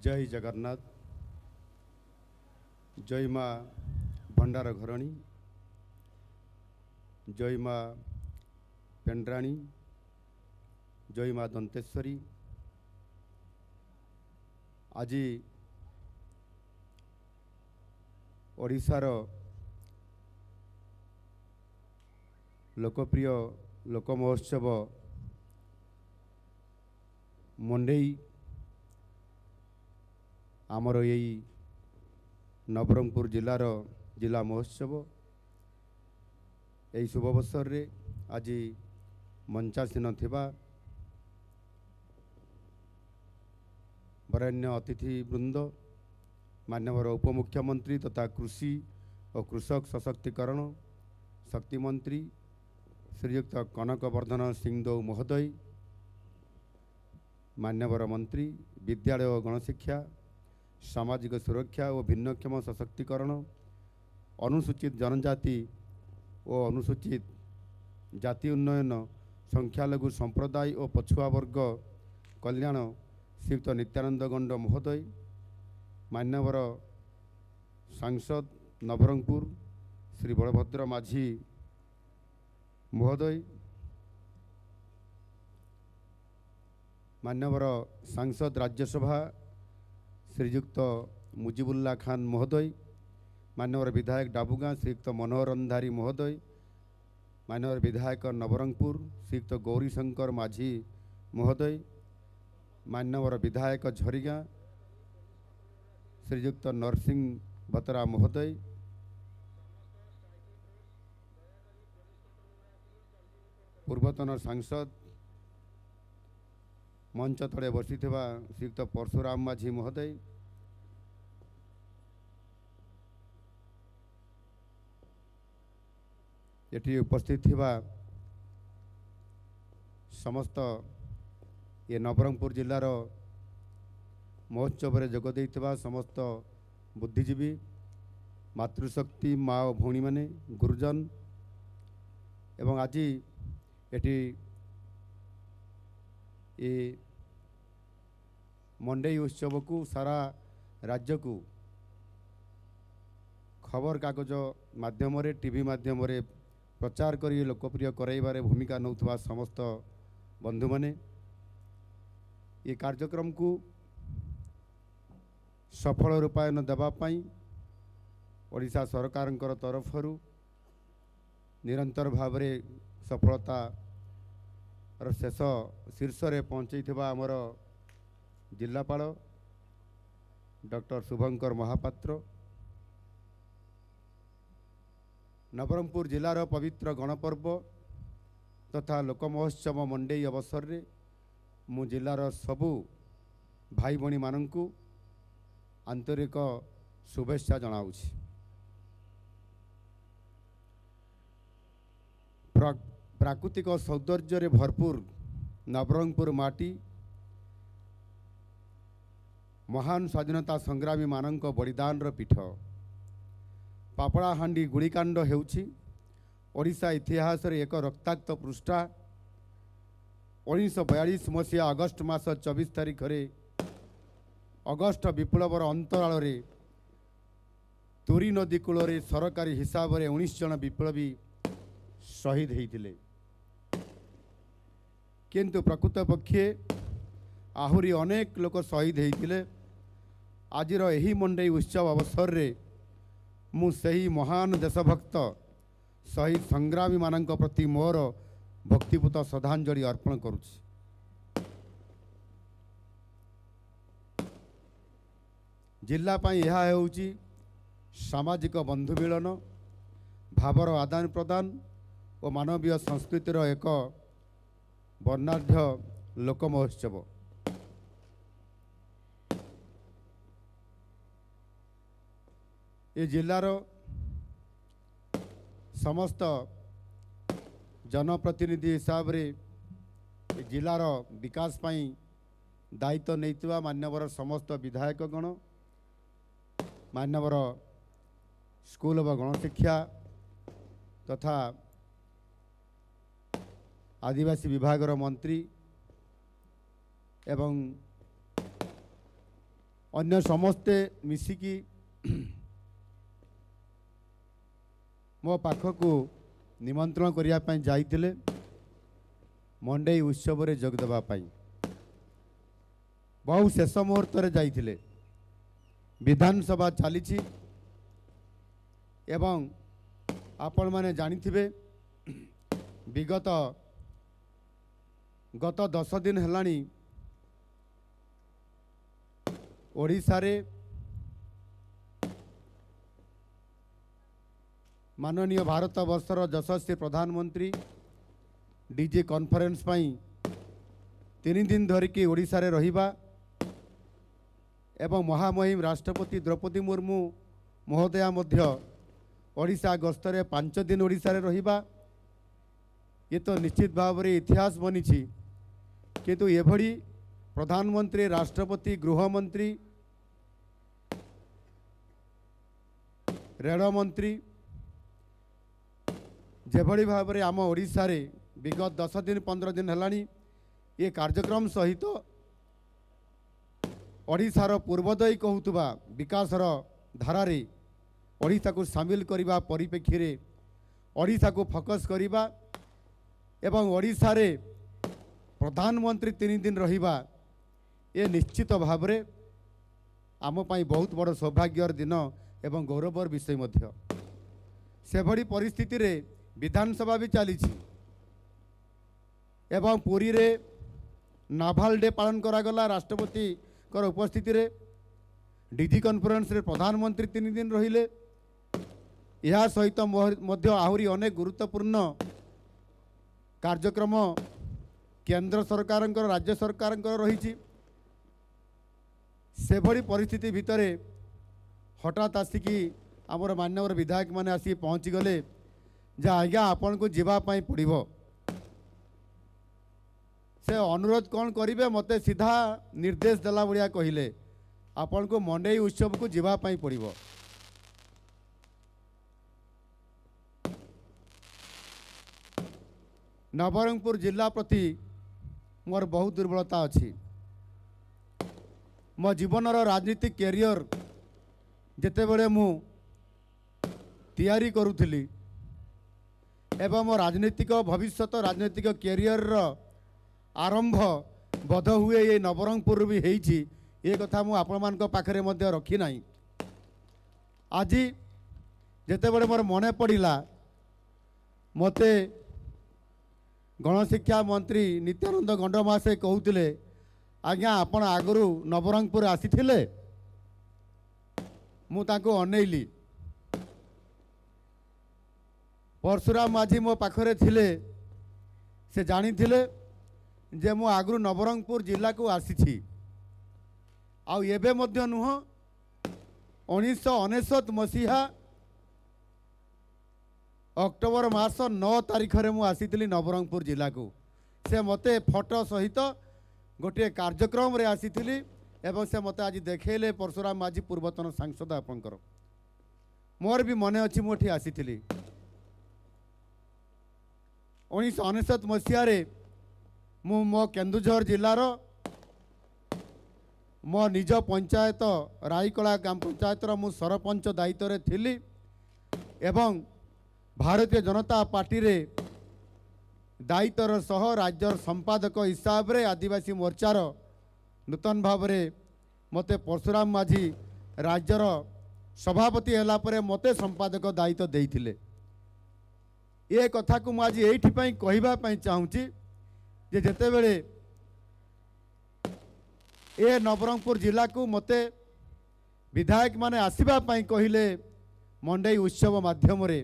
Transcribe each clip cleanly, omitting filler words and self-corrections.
जय जगन्नाथ। जय माँ भंडार घरणी, जय माँ पेंड्राणी, जय माँ दंतेश्वरी। आज ओडिशार लोकप्रिय लोक महोत्सव मंडेई आमर यही नवरंगपुर जिलार जिला महोत्सव। यही शुभ अवसर रे आज मंचासीन थिबा वरेण्य अतिथि वृंद, माननीय उपमुख्यमंत्री तथा कृषि और कृषक सशक्तिकरण शक्ति मंत्री श्रीयुक्त कनकवर्धन सिंहदेव महोदय, मान्यवर मंत्री विद्यालय और गणशिक्षा, सामाजिक सुरक्षा और भिन्नक्षम सशक्तिकरण, अनुसूचित जनजाति और अनुसूचित जाति उन्नयन, संख्यालघु संप्रदाय और पछुआ वर्ग कल्याण श्रीयुक्त नित्यानंद गंड महोदय, मान्यवर सांसद नवरंगपुर श्री बलभद्र माझी महोदय, मान्यवर सांसद राज्यसभा श्रीयुक्त मुजिबुल्ला खान महोदय, मान्यवर विधायक डाबुगां श्रीयुक्त मनोहर अंधारी महोदय, मान्यवर विधायक नवरंगपुर श्रीयुक्त गौरीशंकर माझी महोदय, मान्यवर विधायक झरीगां श्रीयुक्त नरसिंह बतरा महोदय, पूर्वतन सांसद मंच तले बसी श्रीयुक्त परशुराम माझी महोदय, ये उपस्थित थिबा समस्त ये नवरंगपुर जिलार महोत्सव जोग देइथिबा समस्त बुद्धिजीवी, मातृशक्ति माँ और भौणी माने, गुरुजन एवं आज एटी ये मंडई उत्सव को सारा राज्य को खबर कागज माध्यम रे टीवी माध्यम रे प्रचार करी लोकप्रिय कराइबारे भूमिका नौथवा समस्त बंधु माने ये कार्यक्रम को सफल रूपायन देवाई ओडिशा सरकार तरफरु निरंतर भाव में सफलता शेष शीर्ष रे पहुँचे आमर जिलापाल डॉक्टर शुभंकर महापात्र, नवरंगपुर जिलार पवित्र गणपर्व तथा लोक महोत्सव मंडई अवसर रे मु जिलार सबु भाई भणी मानंकु आंतरिक शुभेच्छा जनाऊछि। प्राकृतिक सौंदर्य रे भरपूर नवरंगपुर माटी महान स्वाधीनता संग्रामी मानक बलिदान पीठ। पापड़ाहांडी गुड़ीकांड हेउछि ओडिशा इतिहास रे एक रक्ताक्त पृष्ठा। 1942 मसीहा अगस्ट मास 24 तारिख रे अगस्ट विप्लवर अंतराल रे तुरी नदी कूल रे सरकारी हिसाब रे 19 जन विप्लवी शहीद होते, किंतु प्रकृत पक्षे आहुरी अनेक लोक शहीद होते। आजिर यही मंडई उत्सव अवसर रे मु सही महान देशभक्त शहीद संग्रामी मानक प्रति मोर भक्तिपूत श्रद्धांजलि अर्पण करुछि। जिला पाई यह हेउछि सामाजिक बंधु मिलन, भावर आदान प्रदान और मानवीय संस्कृतिर एक वर्णाढ्य लोक महोत्सव। ये जिलार समस्त जनप्रतिनिधि हिसाब रे जिलार विकास पाई दायित्व नैतिवा मान्यवर समस्त विधायक गण, मान्यवर स्कूल व गणशिक्षा तथा आदिवासी विभाग मंत्री एवं अन्य समस्ते मिसिकी मो पाखकु निमंत्रण करिया पई जाइतिले मंडई उत्सव रे जोग देबा पई। बहु शेष मुहूर्त रे जाइतिले विधानसभा चली एवं आपण माने जानिथिबे विगत गत 10 दिन हेलानी ओडिशा रे माननीय भारत वर्षर यशस्वी प्रधानमंत्री डीजे कॉन्फ्रेंस पाई 3 दिन धरिकी ओडिशा रे रहिबा एवं महामहिम राष्ट्रपति द्रौपदी मुर्मू महोदया मध्य ओडिशा गस्तरे 5 दिन ओडिशा रे रहिबा ये तो निश्चित भाव में इतिहास बनी किंतु एभली प्रधानमंत्री राष्ट्रपति गृहमंत्री रेल मंत्री जेभली भाव में आम ओडिशा रे विगत 10 दिन 15 दिन हेलानी ये कार्यक्रम सहित ओडिशार पूर्वोदय कहूतुबा विकासर धारारे ओडिशा को सामिल करने परिप्रेक्षी रे ओडिशा को फोकस करने एवं ओडिशा रे प्रधानमंत्री 3 दिन रहिबा ये निश्चित भाव में आम पाई बहुत बड़ सौभाग्यर दिन एवं गौरवर विषय मध्य। से भली परिस्थिति रे विधानसभा भी चली एवं पुरी रे नाभाल डे पालन करागला राष्ट्रपति कर उपस्थिति रे डीजी कॉन्फ्रेंस रे प्रधानमंत्री 3 दिन रहिले। यह सहित मध्य आहुरी अनेक गुरुत्वपूर्ण कार्यक्रम केंद्र सरकार राज्य सरकार रही। से भली परिस्थिति भितरे हठात आसिकी आमर मान्यवर विधायक माने आसी पहुँची गले जे आज्ञा आपण को जीवापाई पड़िबो। से अनुरोध कौन करिवे मते सीधा निर्देश देला बड़िया कहिले आपण को मंडई उत्सव को जीवापाई पड़िबो। नवरंगपुर जिला प्रति मोर बहुत दुर्बलता अच्छी। मो जीवनर राजनीतिक कैरियर जेते बड़े मु तैयारी करुथली एवं मो राजनीतिक भविष्यत राजनीतिक कैरियर आरंभ बोध हुए ये नवरंगपुर भी होईची ये कथा मु आपण मान पाखरे मध्य रखी नाही। आज जेते बड़े मोर मने पड़िला मते गणशिक्षा मंत्री नित्यानंद गंड महाशय कहते आज्ञा आपण आगरू नवरंगपुर आसीथिले मु ताको अनेइली परशुराम माझी मो पाखरे थिले से जानी थिले जे मु आगरू नवरंगपुर जिला को आसीछि आउ एबे मध्य नुह 1999 मसीहा अक्टोबर मास 9 तारीख रे मु आसीथिली नवरंगपुर जिला को। से मते फोटो सहित गोटे कार्यक्रम रे आसीथिली एवं से मते आज देखेले परशुराम माझी पूर्वतन सांसद आपनकर मोर भी मने अछि मोठी आसीथिली 1999 मसीह रे मु मो केन्दुझर जिलार मो निज पंचायत राईकला ग्राम पंचायत रो मु सरपंच दायित्व रे थिली एवं भारतीय जनता पार्टी रे दायित्वर सह राज्यर संपादक हिसाब रे आदिवासी मोर्चार नूतन भाव में मते परशुराम माझी राज्यर सभापति हैला परे मते संपादक दायित्व देइथिले। ये कथा को मु आज एठी पई कहिबा पई चाहूची जे जेते बेले ए नवरंगपुर जिला को मते विधायक माने आसीबा पई कहिले मंडई उत्सव माध्यम रे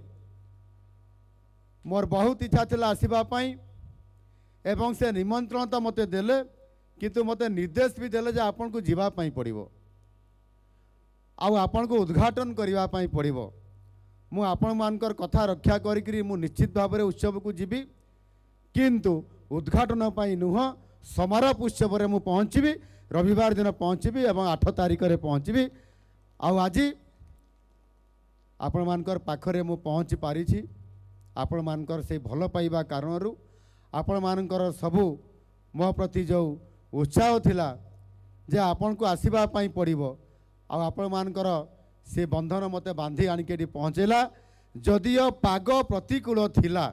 मोर बहुत इच्छा थिला आसीबा पई एवं से निमंत्रण तो मते देले किंतु मते निर्देश भी देले जे आपन को जीवा पई पड़िबो आउ आपन को उद्घाटन करिवा पई पड़िबो। मु आपन मानकर कथा रक्षा करिकरी मु निश्चित भाव में उत्सव को जीवी किंतु उद्घाटन पई नुह समारोह उत्सव रे मु पहुँचबी रविवार दिन पहुँचबी एवं 8 तारीख रे पहुँचबी आउ आज आपण मानकर पाखरे मु पहुँच पारिछि। आपण मानकर से भल पाइबा कारणरू आपण मानकर सबु मो प्रति जो उत्साह थिला जे आपण को आसीबा पई पड़िबो आपण मानकर से बंधन मते बांधी आनिके एठी पहुँचेला। जदियो पाग प्रतिकूल थिला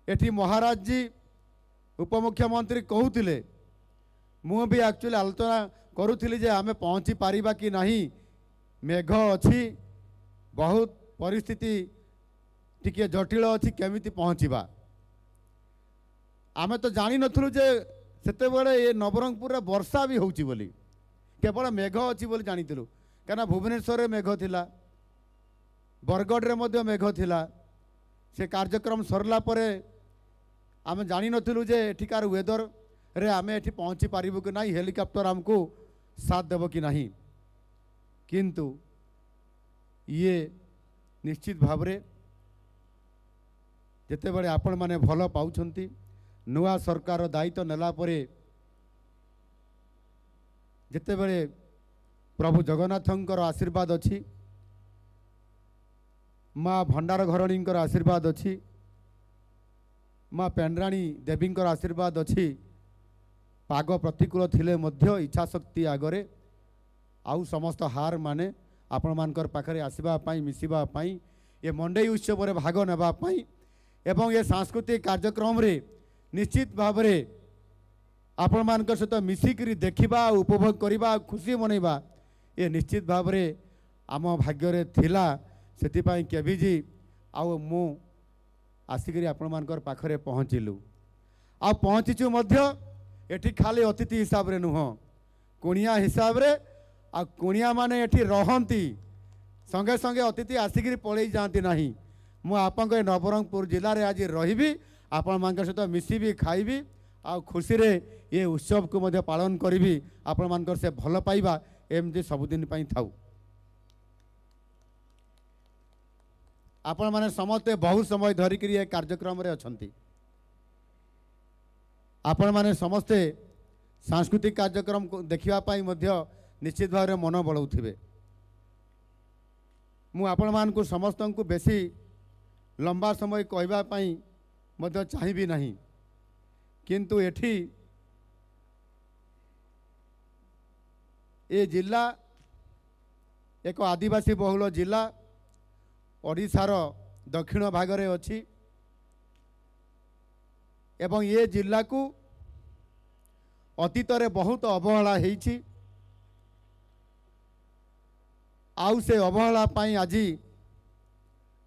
एठी महाराज जी उपमुख्यमंत्री कहूतिले मु भी एक्चुअली आलोचना करूथिली जे आमे पहुँची पारिबा कि नहीं, मेघ अच्छी बहुत परिस्थिति टिके जटिल अच्छी केमिति पहुँचवा। आमे तो जानी नथुलु जे सेते बेले ये नवरंगपुर वर्षा भी होउची बोली, केवल मेघ अच्छी बोली जानिथिलु। कना भुवनेश्वर मेघ थिला, बरगढ़ रे मध्य मेघ थिला। से कार्यक्रम सरला परे आमे जानी नथिलु जे एठिकार वेदर रे आमे एठी पहुँची पारिबु कि नहीं, हेलिकॉप्टर हमको साथ देव कि नहीं। किंतु ये निश्चित भाव रे जेते बड़े आपण माने भल पाउछंती, नुआ सरकार दायित्व नेला परे जेते बड़े प्रभु जगन्नाथंकर आशीर्वाद अच्छी, माँ भंडार घरणींकर आशीर्वाद अच्छी, माँ पेंड्राणी देवींकर आशीर्वाद अच्छी। पाग प्रतिकूल थिले मध्य इच्छा शक्ति आगरे आउ समस्त हार माने आपण मानकर पाखरे आसीबा पाई मिसिबा पाई ये मंडई उत्सव रे भाग नेबा पाई एवं ये सांस्कृतिक कार्यक्रम रे निश्चित भाव रे आपण मानकर सहित मिसिकरी देखिबा उपभोग करिबा खुशी मनैबा ये निश्चित भाव रे आम भाग्य रे थिला। सेति पाई केबीजी आउ मु आसिकरी आपण मानकर पाखरे पहुँचिलु। आ पहुँचीचु मध्य एठी खाली अतिथि हिसाब रे नुह, कुणिया हिसाब रे। आ कुणिया माने एठी रहंती, संगे संगे अतिथि आसिकरी पळेई जाती नहीं। मु आपंक नवरंगपुर जिले में आज रही, आपण मानकर सहित मिसिबी खाइबी आ खुशी रे ये उत्सव को मध्य पालन करी। आपण मानकर से भल पाइबा एमती सबुदिन पई थाउ। आपण माने समस्ते बहुत समय धरिक ये कार्यक्रम रे अछंती। आपण माने समस्ते सांस्कृतिक कार्यक्रम को देखिबा पाई मध्य निश्चित भाव रे मन बढ़ाउथिबे। मु आपण मान को समस्त को बेसी लंबा समय कहबा पाई मध्य चाहिबी नहीं, किंतु एठी ए जिला एक आदिवासी बहुल जिला ओडिशार दक्षिण भाग रे अछि एवं ये जिला को अतीत रे बहुत अवहेला हेछि। आउ से अवहेला पाई आज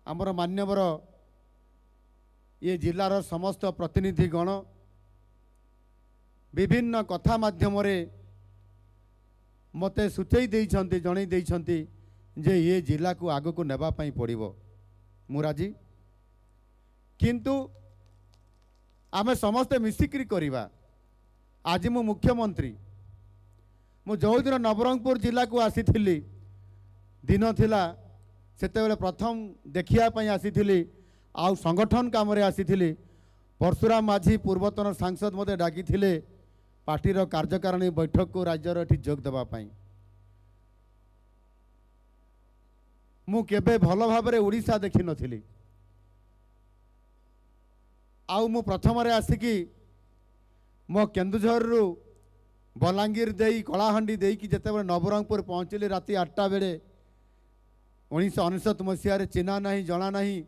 आमर मान्यवर ये जिलार समस्त प्रतिनिधि गण विभिन्न कथा माध्यम रे मते सूचई देइछंती, जणई देइछंती जे ये जिला को आगो को नेबा पाई पड़िबो मुराजी। किंतु आमे समस्ते मिसिक्री करिबा। आज मु मुख्यमंत्री मु जो दिन नवरंगपुर जिला को आसीथिली दिन थिला सेते बेले प्रथम देखिया पाई आसीथिली आउ संगठन काम रे आसीथिली। परशुराम माझी पूर्वतन सांसद मते डाकी थिले पार्टीर कार्यकारिणी बैठक को राज्यर एठी जोग देबा पाई। मु केबे भल भाव रे ओडिशा देखि नथिली। आउ मु प्रथम रे आसिकी मो केन्दुझर रु बलांगीर देई कलाहांडी देई कि जेते बेले नवरंगपुर पहुँचली राति 8टा बेले 1999 मसीह रे चिन्हा नहीं जना नहीं।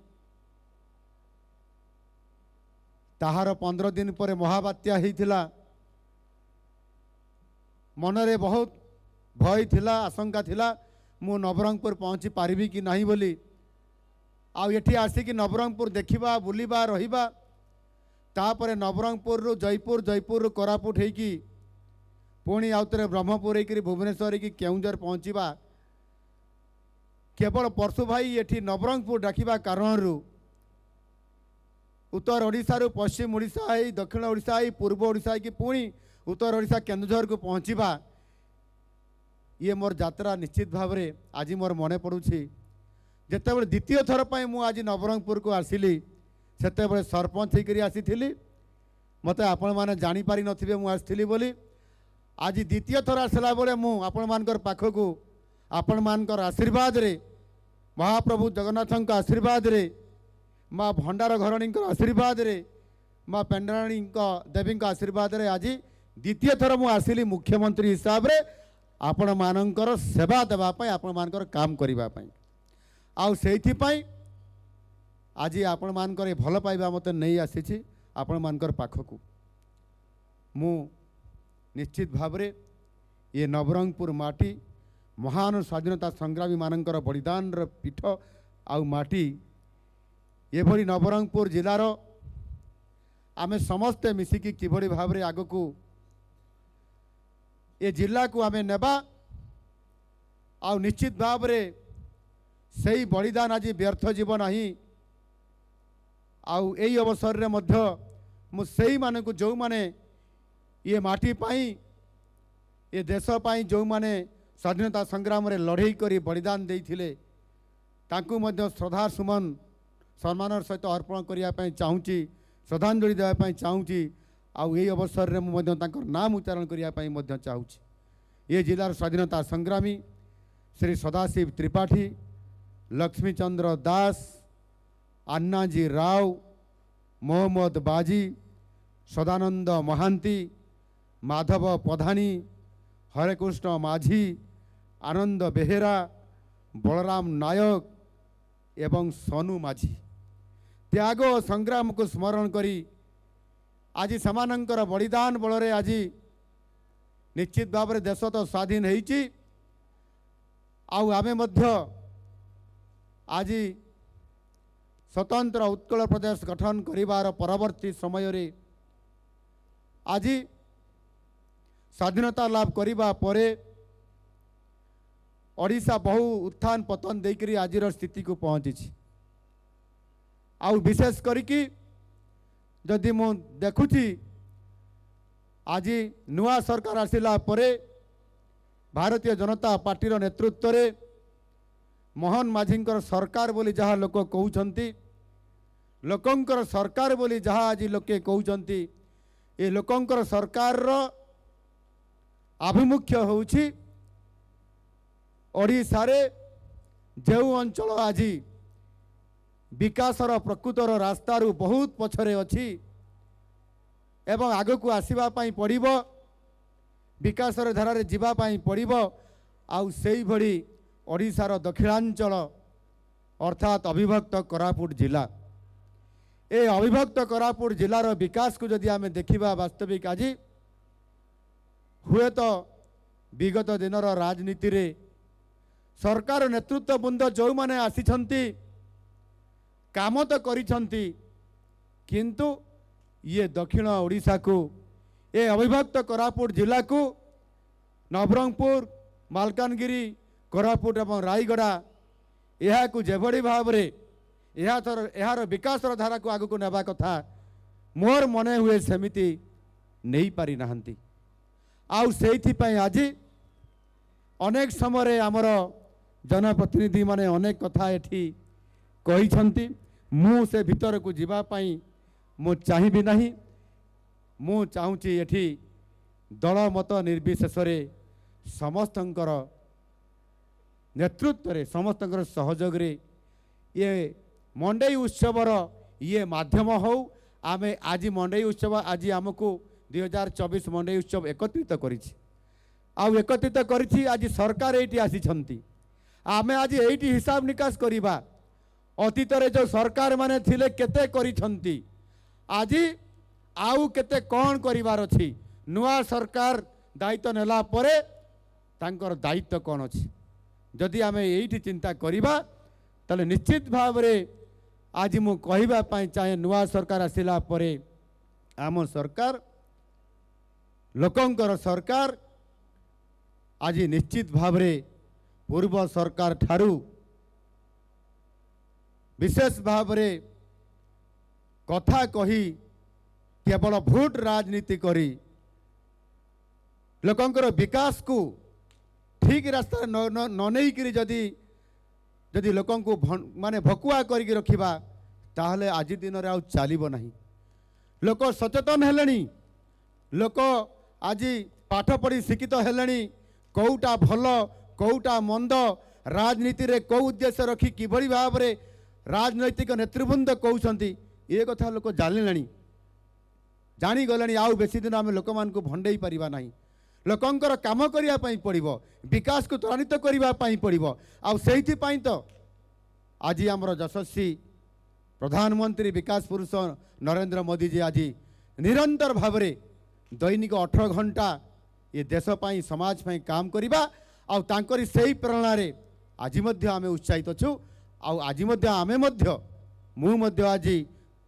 ताहार 15 दिन पर महाबात्या होइथिला। मनरे बहुत भय थिला, आशंका थिला मु नवरंगपुर पहुँची पारिबी कि नहीं बोली। आउ एठी आसिकी नवरंगपुर देखिबा बुलिबा रहिबा तापरे नवरंगपुर रु जयपुर, जयपुर रु कोरापुट हेकी पुणी आउतरे ब्रह्मपुर हेकी भुवनेश्वर की केउंझर पहुँचीबा। केवल परशु भाई एठी नवरंगपुर डाकिबा कारण रु उत्तर ओडिशा रु पश्चिम ओडिशा है, दक्षिण ओडिशा है, पूर्व ओडिशा की पुणी उत्तर ओडिशा केन्दुझर को पहुँचीबा। ये मोर यात्रा निश्चित भाव रे आज मोर मने पड़ुछि। जेते बेले द्वितीय थर पई मु आज नवरंगपुर को आसिली सेते बेले सरपंच होकर आसीथिली। मते आपण माने जानी पारि नथिबे मु आसिथिली बोली। आज द्वितीय थर आसला बेले मु आपण मानकर पाखकू आपण मानकर आशीर्वाद रे, महाप्रभु जगन्नाथंक आशीर्वाद रे, माँ भंडार घरणी आशीर्वाद रे, माँ पेंड्राणी देवी आशीर्वाद रे आज द्वितीय थर मु आसिली मुख्यमंत्री हिसाब रे आपण मानकर सेवा देवाई आपण मानकर काम करने आईपाई आज आपण मानकर भल पाइबा मत नहीं आसी आपण मानकर पाखक मु निश्चित भाव ये नवरंगपुर माटी महान स्वाधीनता संग्रामी मानकर बलिदान पीठ आउ माटी ये भली नवरंगपुर जिलार आमे समस्ते मिसिकी किभली भाव रे आग को ये जिला को आमे नेबा आउ निश्चित भाव रे सही बलिदान आज व्यर्थ जीव नहीं आउ एई अवसर रे मध्य मु सही माने को जो माने ये माटी पाई ये देश पाई जो माने स्वाधीनता संग्राम रे लड़ाई करी बलिदान देइथिले तांकु मध्य श्रद्धा सुमन सम्मान सहित अर्पण करने चाहूँगी श्रद्धांजलि देवाई चाहूँगी आउ यही अवसर में मुझे नाम उच्चारण करने चाहूँगी ये जिलार स्वाधीनता संग्रामी श्री सदाशिव त्रिपाठी लक्ष्मीचंद्र दास अन्नाजी राव मोहम्मद बाजी सदानंद महांती माधव प्रधानी हरेकृष्ण माझी आनंद बेहेरा बलराम नायक एवं सोनू माझी त्याग और संग्राम को स्मरण करी आज समानंकर बलिदान बल रे आज निश्चित भाव में देश तो स्वाधीन होईची आउ आमे मध्य आज स्वतंत्र उत्कल प्रदेश गठन करिवार परवर्ती समय रे आज स्वाधीनता लाभ करिबा परे ओडिशा बहु उत्थान पतन देकरी आज स्थिति को पहुँची आउ विशेष करिकी जदि मु देखुची आज नुआ सरकार आसिला परे भारतीय जनता पार्टी नेतृत्व रे मोहन माझींकर सरकार बोली जहाँ लोक कहउछंती लोकंकर सरकार बोली जहाँ आज लोके कहउछंती ये लोकंकर सरकार रो आभिमुख्य होउछि ओडिशा रे जो अंचल आज विकासर प्रकृतर रास्तारू बहुत पछरे अछि एवं आग को आसवा पड़िबो विकासर धारा जीवा पड़िबो आउ सेई भली ओडिशार दक्षिणांचल अर्थात अविभक्त कोरापुट जिला ए अविभक्त कोरापुट जिलार विकास को जदि आमे देखिबा वास्तविक आज हुए तो विगत दिनर राजनीति रे सरकार नेतृत्व बृंद जो माने आसिछंती काम तो करिछंती किंतु ये दक्षिण ओडिशा को ये अविभक्त कोरापुट जिला को नवरंगपुर मालकानगिरी कोरापुट एवं रायगड़ा यह को जेभली भाव रे यार विकासर धारा को आगु को नेबा कथा मोर मने हुए सेमिति नहीं पारि नाहंती आउ सेइथि पई आज अनेक समय आमर जनप्रतिनिधि माने अनेक कथा एठी कही मु से भीतर को जीवा पाई मु चाहिबी नहीं मु चाहूँची एठी दल मत निर्विशेष रे समस्तंकर नेतृत्व रे समस्तंकर सहयोग रे ये मंडई उत्सवर ये माध्यम हो आमे आज मंडई उत्सव आज आमको 2024 मंडई उत्सव एकत्रित करिछि आउ एकत्रित करिछि आज सरकार एठी आसी आमे आज एठी हिसाब निकास करिबा अतीत रे जो सरकार माने थिले केते करिछंती आज आउ केते कौन करिवार अछि नुआ सरकार दायित्व नेला परे तांकर दायित्व कौन अछि जदि आमे एठी चिंता करिबा तले निश्चित भाव रे आज मु कहिबा पई चाहे नुआ सरकार आसिला परे आम सरकार लोकंकर सरकार आज निश्चित भाव रे पूर्व सरकार ठारू विशेष भाव रे कथा कही केवल भोट राजनीति करी लोकंकर विकास को ठीक रास्ता न नहीं करी जदि जदि लोकं को माने भकुआ करके रखिबा ताहले आज दिन रे आउ चलिबो नहीं लोक सचेतन हेलेनी लोक आज पाठ पढ़ी शिक्षित हेलेनी कौटा भल कौटा मंद राजनीति रे कौ उद्देश्य रखी किभली भाव रे राजनैतिक नेतृवृंद कहउछंती ये कथा लोक जानिलानी जानी गलेनी आउ बेसी दिन आम लोक मान को भंडई परिबा नहीं लोकंकर काम करिया पई पड़िबो विकास को त्वरान्वित करिबा पई पड़िबो आउ सेहिथि पई तो आज आमर यशस्वी प्रधानमंत्री विकास पुरुष नरेंद्र मोदी जी आज निरंतर भाव में दैनिक 18 घंटा ये देश पाई समाज पाई काम करिबा आउ तांकरी सेही प्रेरणा रे आज मध्य आमे उत्साहित अछु आउ आज मध्य आमे मध्य मु मध्य आज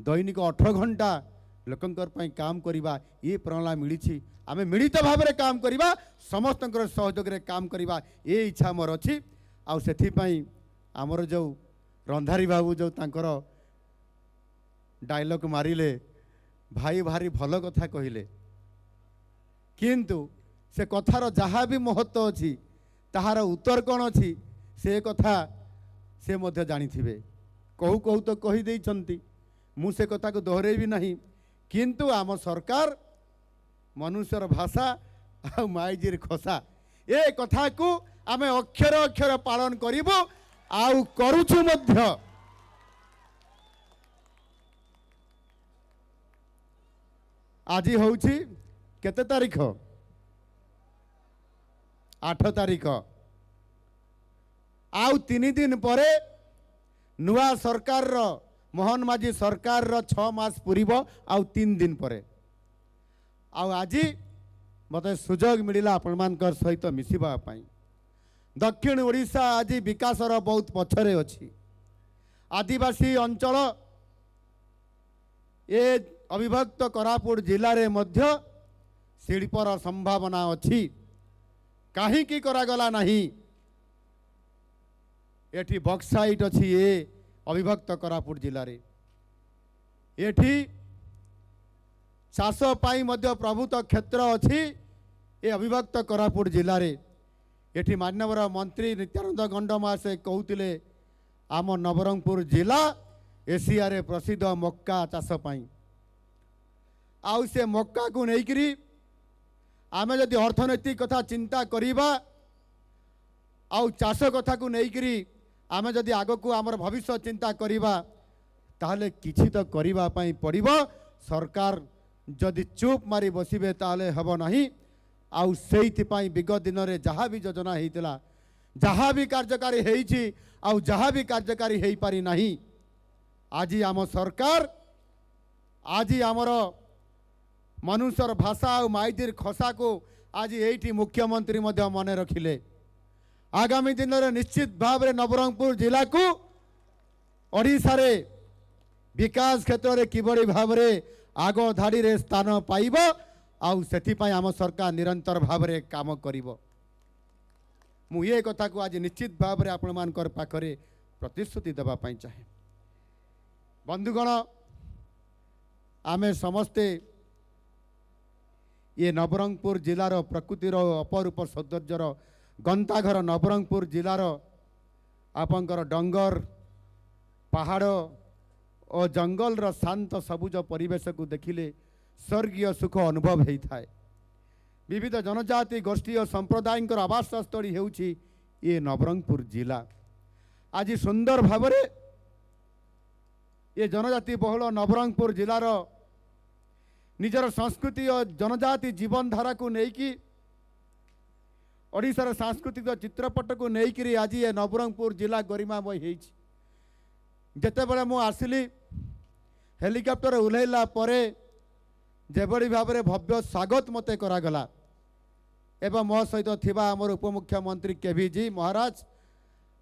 दैनिक 18 घंटा लोकंकर पाई काम करिबा ये प्रेरणा मिली आमे मिलित भाव में काम करिबा समस्तंकर सहयोग रे काम करिबा ये इच्छा मोर अछि आउ सेथि पाई आमर जो रंधारी बाबू जो तांकर डायलॉग मारिले भाई भारी भल कथा कहले किंतु से कथार जहाँ भी महत्व अच्छी ताहार उत्तर कौन अच्छी से कथा से मध्य जानिथिबे कहू कहू तो कही देइछंती मु से कथा को दोहरेबी नहीं किंतु आम सरकार मनुष्यर भाषा आ माइजीर खसा ए कथा को आमे अक्षर अक्षर पालन करिबो आउ करूछु मध्य आज होउछि केते तारीख 8 तारीख आउ 3 दिन पर नुआ सरकार रो मोहन माझी सरकार रो 6 मास पूरीबो आउ 3 दिन पर आउ आज मते सुजोग मिलिला आपण मानकर सहित मिसिबा पाई दक्षिण ओडिशा आज विकास रो बहुत पछरे अछि आदिवासी अंचल ए अविभक्त कोरापुट जिले रे मध्य शिल्पर संभावना अच्छी कहीं की करागला नहीं एठी बक्साइट अच्छी ये अविभक्त कोरापुट जिले रे एठी चाष पाई मध्य प्रभुत क्षेत्र अच्छी ये अविभक्त कोरापुट जिले रे एठी माननीय मंत्री नित्यानंद गंडमा से कहते आम नवरंगपुर जिला एशिया रे प्रसिद्ध मक्का चाष पाई आउ से मक्का को लेकिरी आमे जदि अर्थनैतिक कथा चिंता करिबा आउ चाष कथा को लेकिरी आमे जदि आग को आमर भविष्य चिंता करिबा ताहले किछि तो करिबा पई पड़िबो सरकार जदि चुप मारी बसिबे ताहले हबो नहीं आउ सेहिथि पई विगत दिन रे जहाँ भी योजना हेतिला जहाँ भी कार्यकारी हेइछि आउ जहाँ भी कार्यकारी हेइ पारि नहीं आज आम सरकार आज आमर मनुष्यर भाषा और माइजीर खसा को आज ये मुख्यमंत्री मध्य मन रखिले आगामी दिन में निश्चित भाव में नवरंगपुर जिला को ओडिशा रे विकास क्षेत्र में किभली भाव में आग धाड़ी रे स्थान पाइब आउ सेथिपाई आम सरकार निरंतर भाव में काम करिबो मु ये कथा को आज निश्चित भाव में आपण मानकर पाखरे प्रतिश्रुति देबा पई चाहे बंधुगण आमे समस्ते ये नवरंगपुर जिलार प्रकृतिर अपरूप सौंदर्यर गंताघर नवरंगपुर जिलार आपंकर डंगर पहाड़ और जंगल रो शांत सबुज परिवेश को देखिले स्वर्गीय सुख अनुभव होता है विविध जनजाति गोष्ठी और संप्रदाय आवास स्थली होउछि ये नवरंगपुर जिला आज सुंदर भाव में ये जनजाति बहुल नवरंगपुर जिलार निजर संस्कृति और जनजाति जीवन धारा को लेकिन ओडिशार सांस्कृतिक चित्रपट को लेकिन आज ये नवरंगपुर जिला गरिमामय होइछि जेतेबेले मु आसिली हेलिकॉप्टर उल्हेला परे जेबड़ी भाव में भव्य स्वागत मते करागला एवं मो सहित थिबा आमर उपमुख्यमंत्री केवी जी महाराज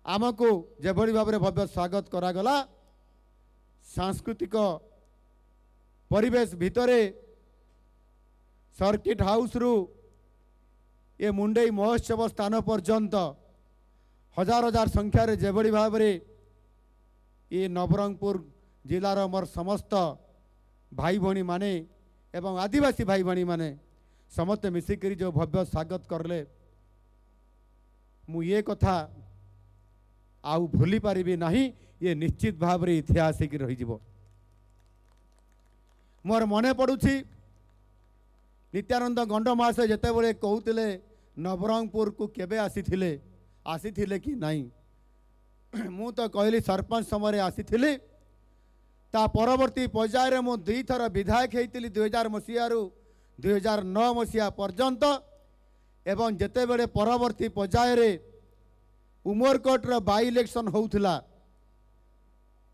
आमको जेबड़ी भाव में भव्य स्वागत करागला सांस्कृतिक परिवेश भितरे सर्किट हाउस रु ये मुंडई महोत्सव स्थान पर्यंत हजार हजार संख्यार जेबड़ी भाव में ये नवरंगपुर जिलार मोर समस्त भाई भणी माने एवं आदिवासी भाई भणी माने समस्त मिसिक जो भव्य स्वागत करले मु ये कथा आउ भूली पारिबी नहीं ये निश्चित भाव में ऐतिहासिक रही जीवो मोर मने पड़ुछि नित्यानंद गंडमा से जेते बळे कहउतिले नवरंगपुर को केबे आसीथिले कि नहीं मु तो कहली सरपंच समय आसीथिली ता परवर्ती पर्याय रे मु 2 थर विधायक हेतिली 2000 मसीहा रु 2009 मसीहा पर्यंत एवं जेतेबेले परवर्ती पर्याय उमरकोटर बाई इलेक्शन होउथिला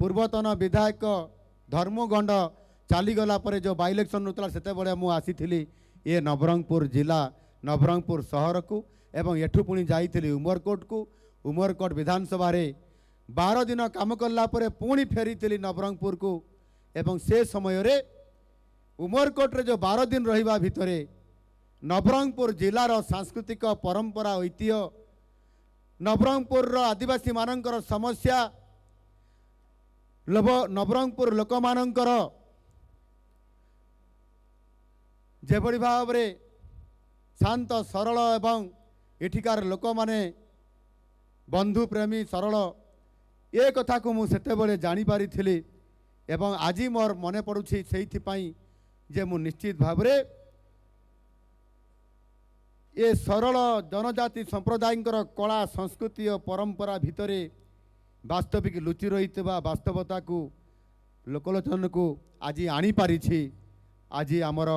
पूर्वतन विधायक धर्मगंड चलीगला पर जो बाई इलेक्शन होता से मुझी ये नवरंगपुर जिला नवरंगपुर सहर को एवं एठू पुणी जाइली उमरकोट को उमरकोट विधानसभा 12 दिन काम कला पुणी फेरी नवरंगपुर को एवं से समय रे उमरकोट रे जो 12 दिन रहिबा भितरे नवरंगपुर जिलार सांस्कृतिक परंपरा ऐतिह्य नवरंगपुर आदिवासी मानकर समस्या नवरंगपुर लोक मानकर जेभଳି भावरे शांत सरल एवं एठिकार लोक माने बंधु प्रेमी सरल ए कथा को मुझे जानी पारी थी एवं आज मोर मन पड़ुछि सेइथिपाई जे मु निश्चित भावरे ये सरल जनजाति संप्रदायकर कला संस्कृति और परंपरा भितरे वास्तविक लुचि रही वास्तवता को लोकलोचन को आज आनी पारिछि। आज आमर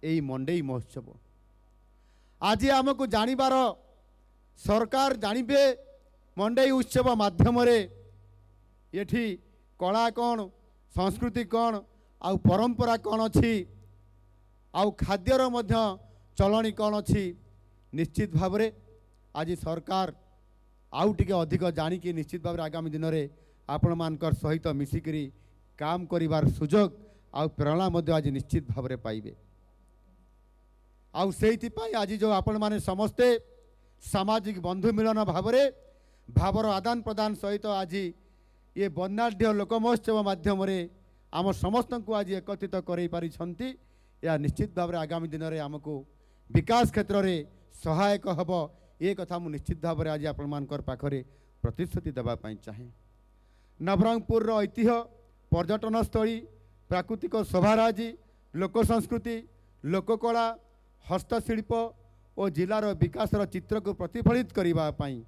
यही मंडई महोत्सव आज आमको जानिबार सरकार जानबे मंडई उत्सव माध्यम ये कला कौन संस्कृति कौन आउ परंपरा कौन अच्छी आउ खाद्यर मध्य चलनी कौन अच्छी निश्चित भाव रे आज सरकार आउ टिके अधिक जानिकी निश्चित भाव आगामी दिन में आपण मानकर सहित मिसिकरी काम करिवार सुजोग आउ प्रेरणा मध्य आज निश्चित भाव रे पाइबे। आउ सेइथिपाई आज जो आपण माने समस्ते सामाजिक बंधु मिलन भाव रे भावर आदान प्रदान सहित आज ये वर्णाढ्य लोक महोत्सव माध्यम आम समस्त को आज एकत्रित करई पारिछंती। या निश्चित भाव रे आगामी दिन में आमको विकास क्षेत्र में सहायक हब ये कथा मु निश्चित भाव में आज आपण मानकर पाखरे प्रतिश्रुति देवाई चाहे। नवरंगपुर ऐतिह्य पर्यटन स्थली प्राकृतिक शोभाराजी लोक संस्कृति लोककला हस्तशिल्प और जिलार विकासर चित्र को प्रतिफलित करने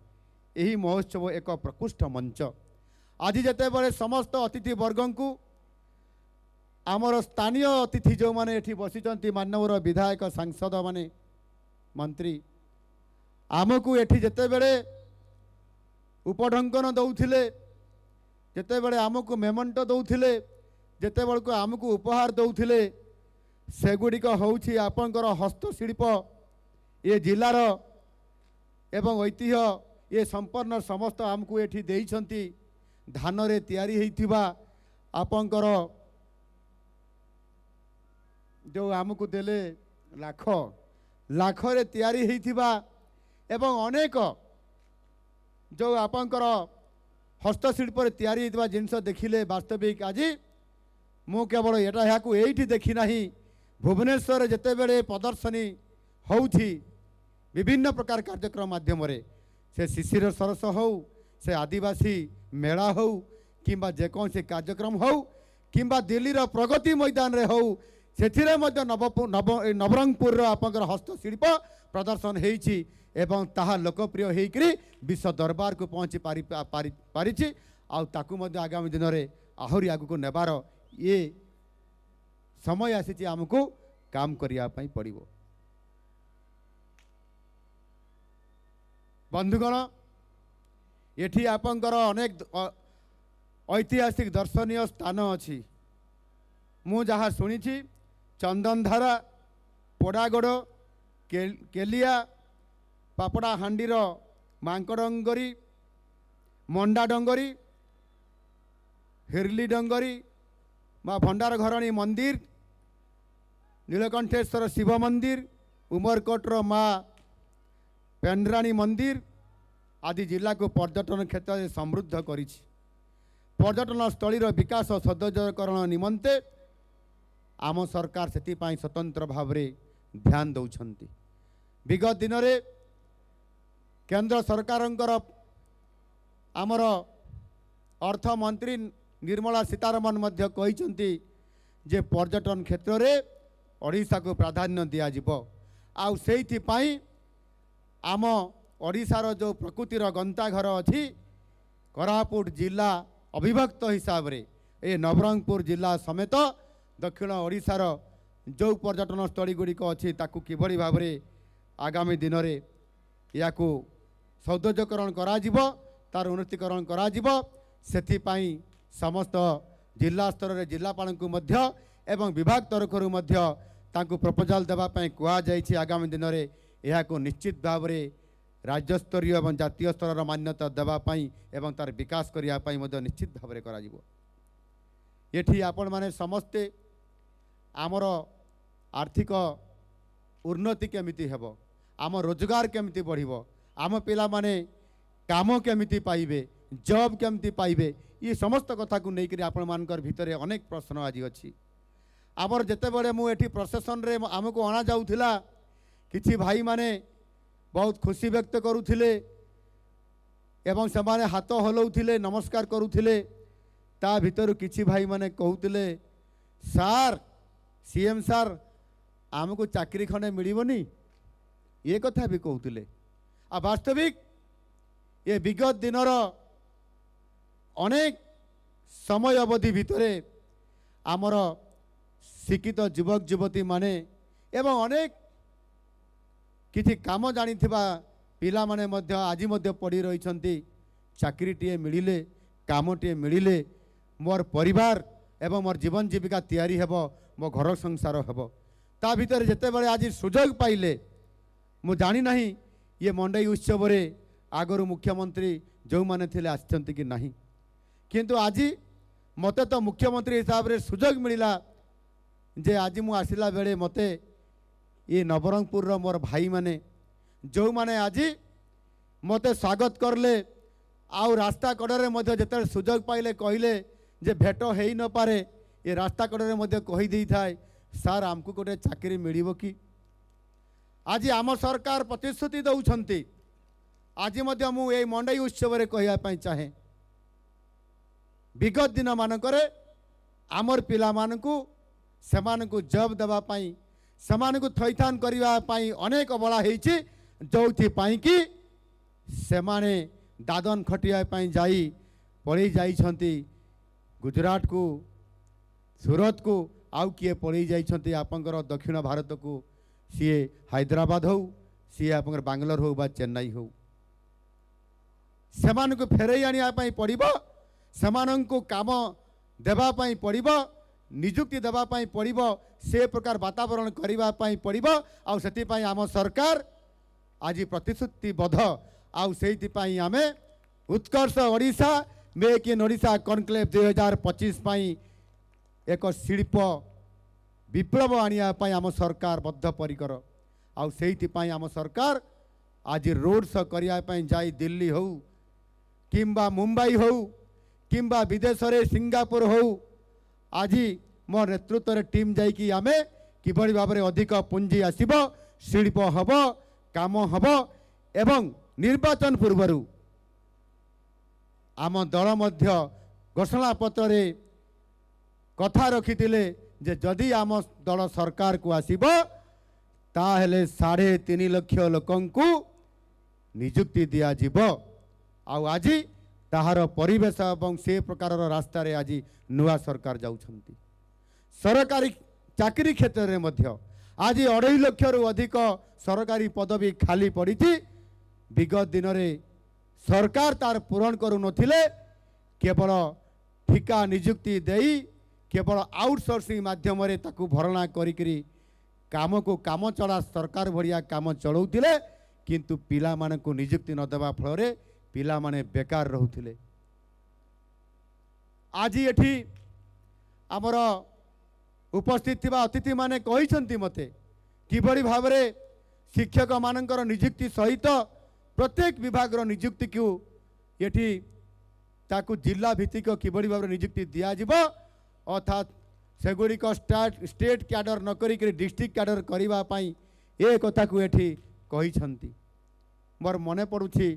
यही महोत्सव एक प्रकृष्ट मंच। आज जिते बड़े समस्त अतिथि वर्ग को आमर स्थानीय अतिथि जो माने एठी बसिचंती मानवर विधायक सांसद माने मंत्री आमको एठी जेते बेले उपढंकन दउथिले जेते बेले आमको मेमंट दउथिले जेते बेले को आमको उपहार दउथिले सेगुड़िक होउछि आपनकर हस्तशिल्प ये जिलार एवं ऐतिह्य ये संपन्न समस्त आमको एठी देइछंती धान रे तैयारी हेइथिबा आपनकर जो आमको देले लाख लाख रे तैयारी हेइथिबा एवं अनेक जो आपनकर हस्तशिल्प रे तैयारी हेइथिबा जिनस देखिले वास्तविक आज मु केवल एटा याकू एठी देखि नाही भुवनेश्वर जेते बेले प्रदर्शनी होउछि विभिन्न प्रकार कार्यक्रम माध्यम से शिशिर सरस हो से आदिवासी मेला हो किंबा जेकोसी कार्यक्रम हो किंबा दिल्ली रो प्रगति मैदान रे हो से नवरंगपुर आपंकर हस्तशिल्प प्रदर्शन होइछि एवं ताहा लोकप्रिय होइकरी विश्व दरबार को पहुँची पारिछि आउ ताकू मध्य आगामी दिन में आहरी आगु को नेबार ये समय आसी आमको काम करिया पई पड़िबो। बंधुगण एठी आपंकर अनेक ऐतिहासिक दर्शनीय स्थान अच्छी मु जहाँ शुणी चंदनधारा पोड़ागड़ केलिया पापड़ा हांडीर मांकड़ंगरी मंडा डंगरी हिरली डंगरी माँ भंडार घरणी मंदिर नीलकंठेश्वर शिव मंदिर उमरकोटर माँ पेंड्राणी मंदिर आदि जिला को पर्यटन क्षेत्र में समृद्ध करिछि। पर्यटन स्थलीर विकास सौंदर्यकरण निमंते आम सरकार से स्वतंत्र भाव में ध्यान दौरान विगत दिन में केंद्र सरकारंकर आमर अर्थमंत्री निर्मला सीतारमण मध्य कहिसंती जे पर्यटन क्षेत्र में ओडिशा को प्राधान्य दिया जिवो आउ सेइथिपाई आम ओडिशार जो प्रकृतिर गंताघर अच्छी कोरापुट जिला अविभक्त हिसाब रे ए नवरंगपुर जिला समेत दक्षिण ओडिशार जो पर्यटन स्थली गुड़िक अच्छी ताकू किभली भाव में आगामी दिन में या सौंदर्यकरण कराजिबो तार उन्नतिकरण कराजिबो सेथिपाई समस्त जिला स्तर में जिलापाल को मध्य एवं विभाग तरफरु मध्य तांको प्रपोजाल देवाई कहुई आगामी दिन में यह निश्चित भाव में राज्यस्तरीय एवं जातीय स्तर मान्यता देवाई एवं तार विकास करने निश्चित भाव में करा ये आपण माने समस्ते आमर आर्थिक उन्नति केमिति हेबो आम रोजगार केमिति बढ़िबो आम पिला माने काम केमिति पाइबे जॉब केमिति पाइबे ये समस्त कथा को लेकर आपण मानकर भितर अनेक प्रश्न आज अच्छी आमर जिते बड़े मुझे प्रशासन रे आमको अणा जाउथिला किछि भाई माने बहुत खुशी व्यक्त करुथिले एवं से माने हाथ हलाउथिले नमस्कार करुथिले ता भितर किछि भाई माने कहउथिले सार सीएम सार आमको चाकरी खंडे मिलबनी ये कथा भी कहते आ वास्तविक ये विगत दिनर अनेक समय अवधि भितर आमर शिक्षित युवक युवती माने एवं अनेक किछि काम जानी पिला माने मध्य आज मध्य पड़ी रही चाकरीटे मिले कामटे मिले मोर परिवार एवं मोर जीवन जीविका तैयारी हेबो मो घर संसार हेबो ता भितर जेते बड़े आज सुजोग पाइले मु जानी नहीं ये मंडई उत्सव रे आगरु मुख्यमंत्री जो माने थिले आछंती कि नहीं किंतु आज मते तो मुख्यमंत्री हिसाब रे सुजोग मिलिला जे आज मु आसिला बेले मते ये नवरंगपुर रो मोर भाई माने जो माने आज मते स्वागत करले आउ रास्ता कड़े मध्य जेते सुजोग पाइले कहले जे भेट हो न पारे ये रास्ता कड़े मध्य कही दे थाए सार आमको गोटे चाकरी मिलिबो कि आज आम सरकार प्रतिश्रुति दौरान आज मध्य मु ए मंडई उत्सव रे कहया चाहे विगत दिन मानकरे आमर पिला मानकु सेमानकु जॉब देवा पाई सेमानकु थैथान करिवा पाई अनेक बला हेछि जोथि पाई कि सेमाने दादन खटिया पाई जाई पड़ी जाइछंती गुजरात को सूरत को आउ किए पड़ी जाइछंती आपंकर दक्षिण भारत को सी हैदराबाद हो सी आप बांग्लोर हो बा चेन्नई हो सेमान को फेरई आनिया पड़िबो सेमान को काम देवाई पड़िबो निजुक्ति देवाई पड़िबो से प्रकार वातावरण करबा पड़िबो आउ सेति आम सरकार आज प्रतिश्रुतिबद्ध आउ सेति आमे Utkarsh Odisha make in Odisha conclave 2025 एक शिल्प विप्लव आनिया आम सरकार बद्धपरिकर आउ सेइथिपाई आम सरकार आज रोड शो करने जाई दिल्ली हो किंबा मुंबई हो किंबा विदेश रे सिंगापुर हो आज मो नेतृत्व रे टीम जाइकी आमे किभଳି भाव में अधिक पुंजी आसीबो शिल्प हबो काम हबो एवं निर्वाचन पूर्वरु आम दल मध्य घोषणा पत्र रे कथा रखिथिले जे जदि आम दल सरकार को आसीबो ताहेले 3.5 लाख लोकंकु नियुक्ति दिया जिवो आउ आज ताहार परिवेश एवं से प्रकार रास्ता रे आज नुआ सरकार जाउछंती सरकारी चाकरी क्षेत्र रे मध्य आज 2.5 लाख रु अधिक सरकारी पदवी खाली पड़ी विगत दिन रे सरकार तार पूरण करू नथिले केवल ठिका नियुक्ति देई केवल आउटसोर्सिंग माध्यम रे ताकू भरणा करी काम को काम चला सरकार भरिया काम चलाउथिले किंतु पिला माने को नियुक्ति न देवा फल रे पिला माने बेकार रहउथिले आज एठी आमर उपस्थित थिबा अतिथि माने कहिसंती मते किभଳି भाव रे शिक्षक मानकर नियुक्ति सहित प्रत्येक विभाग रो नियुक्ति को एठी ताकू जिला भित्तिक किभଳି भाव रे नियुक्ति दिया जिवो अर्थात सेगुड़िक स्टेट कैडर न करी डिस्ट्रिक्ट कैडर करने ये कथा को एठी कहिसंती मोर मने पड़ुछि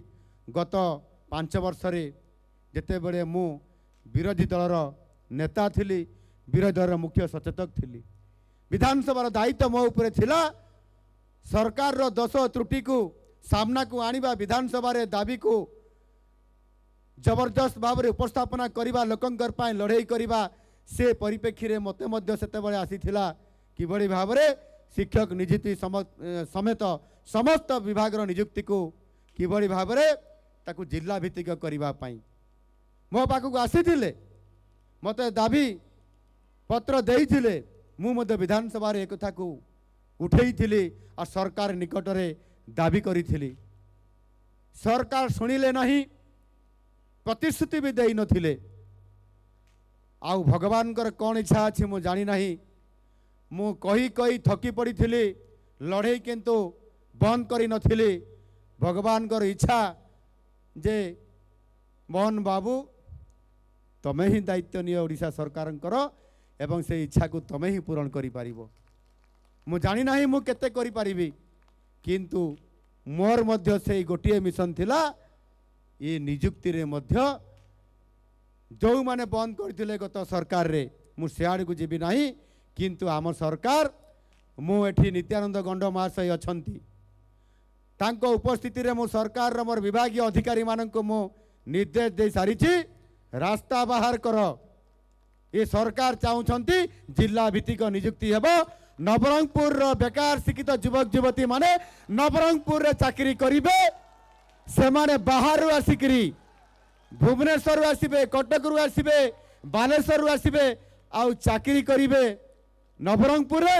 गत 5 वर्ष रे जेते बड़े मु विरोधी दलर नेता थिली विरोधी दलर मुख्य सचेतक थिली विधानसभा दायित्व मो उपरे थिला सरकार रो दोष त्रुटि को सामना को आनिबा विधानसभा रे दाबी को जबरदस्त भाव में उपस्थापना करबा लोकंकर पाए लड़ाई करबा से परिप्रेक्षी रे मते मध्य सेते बळे आसीथिला किभଳି भाव रे शिक्षक नियुक्ति समेत समस्त विभाग नियुक्ति को किभଳି भाबरे ताकू जिला भित्तिक करिबा पई मो पाखक आसीथिले मते दाबी पत्र देइथिले मु मते विधानसभा रे एक कथा को उठेइथिली और सरकार निकट रे दाबी करिथिली सरकार सुनिले नहीं प्रतिश्रुति भी देई नथिले आउ भगवान कर कौन इच्छा अच्छी मु जानी नहीं मु कही कही थकी पड़ी थी लड़े किंतु बंद करी नथिली भगवान कर इच्छा जे मोहन बाबू तमे ही दायित्व नियो ओडिशा सरकार करो एवं से इच्छा को तमे ही पूरण करि पारिबो मु जानी नहीं मु केते करि पारिबी किंतु मोर मध्य से गोटे मिशन थिला ये नियुक्ति रे मध्य जो माने बंद करथिले गत सरकार रे मु सियाड़ को जीवी नहीं किंतु आम सरकार मु एठी नित्यानंद गंड महाशय अछंती तांको उपस्थिति रे मु सरकार रो मोर विभागीय अधिकारी माननको मु निर्देश दे सारिछि रास्ता बाहर कर ये सरकार चाहूछंती जिला भित्तिक नियुक्ति हेबो नवरंगपुर रो बेकार शिक्षित युवक युवती माने नवरंगपुर रे चाकरी करिवे से माने बाहर आसिकरी भुवनेश्वर आसबे कटक रु आसबे बालेश्वर आसबे आउ चाकरी करिवे नवरंगपुर रे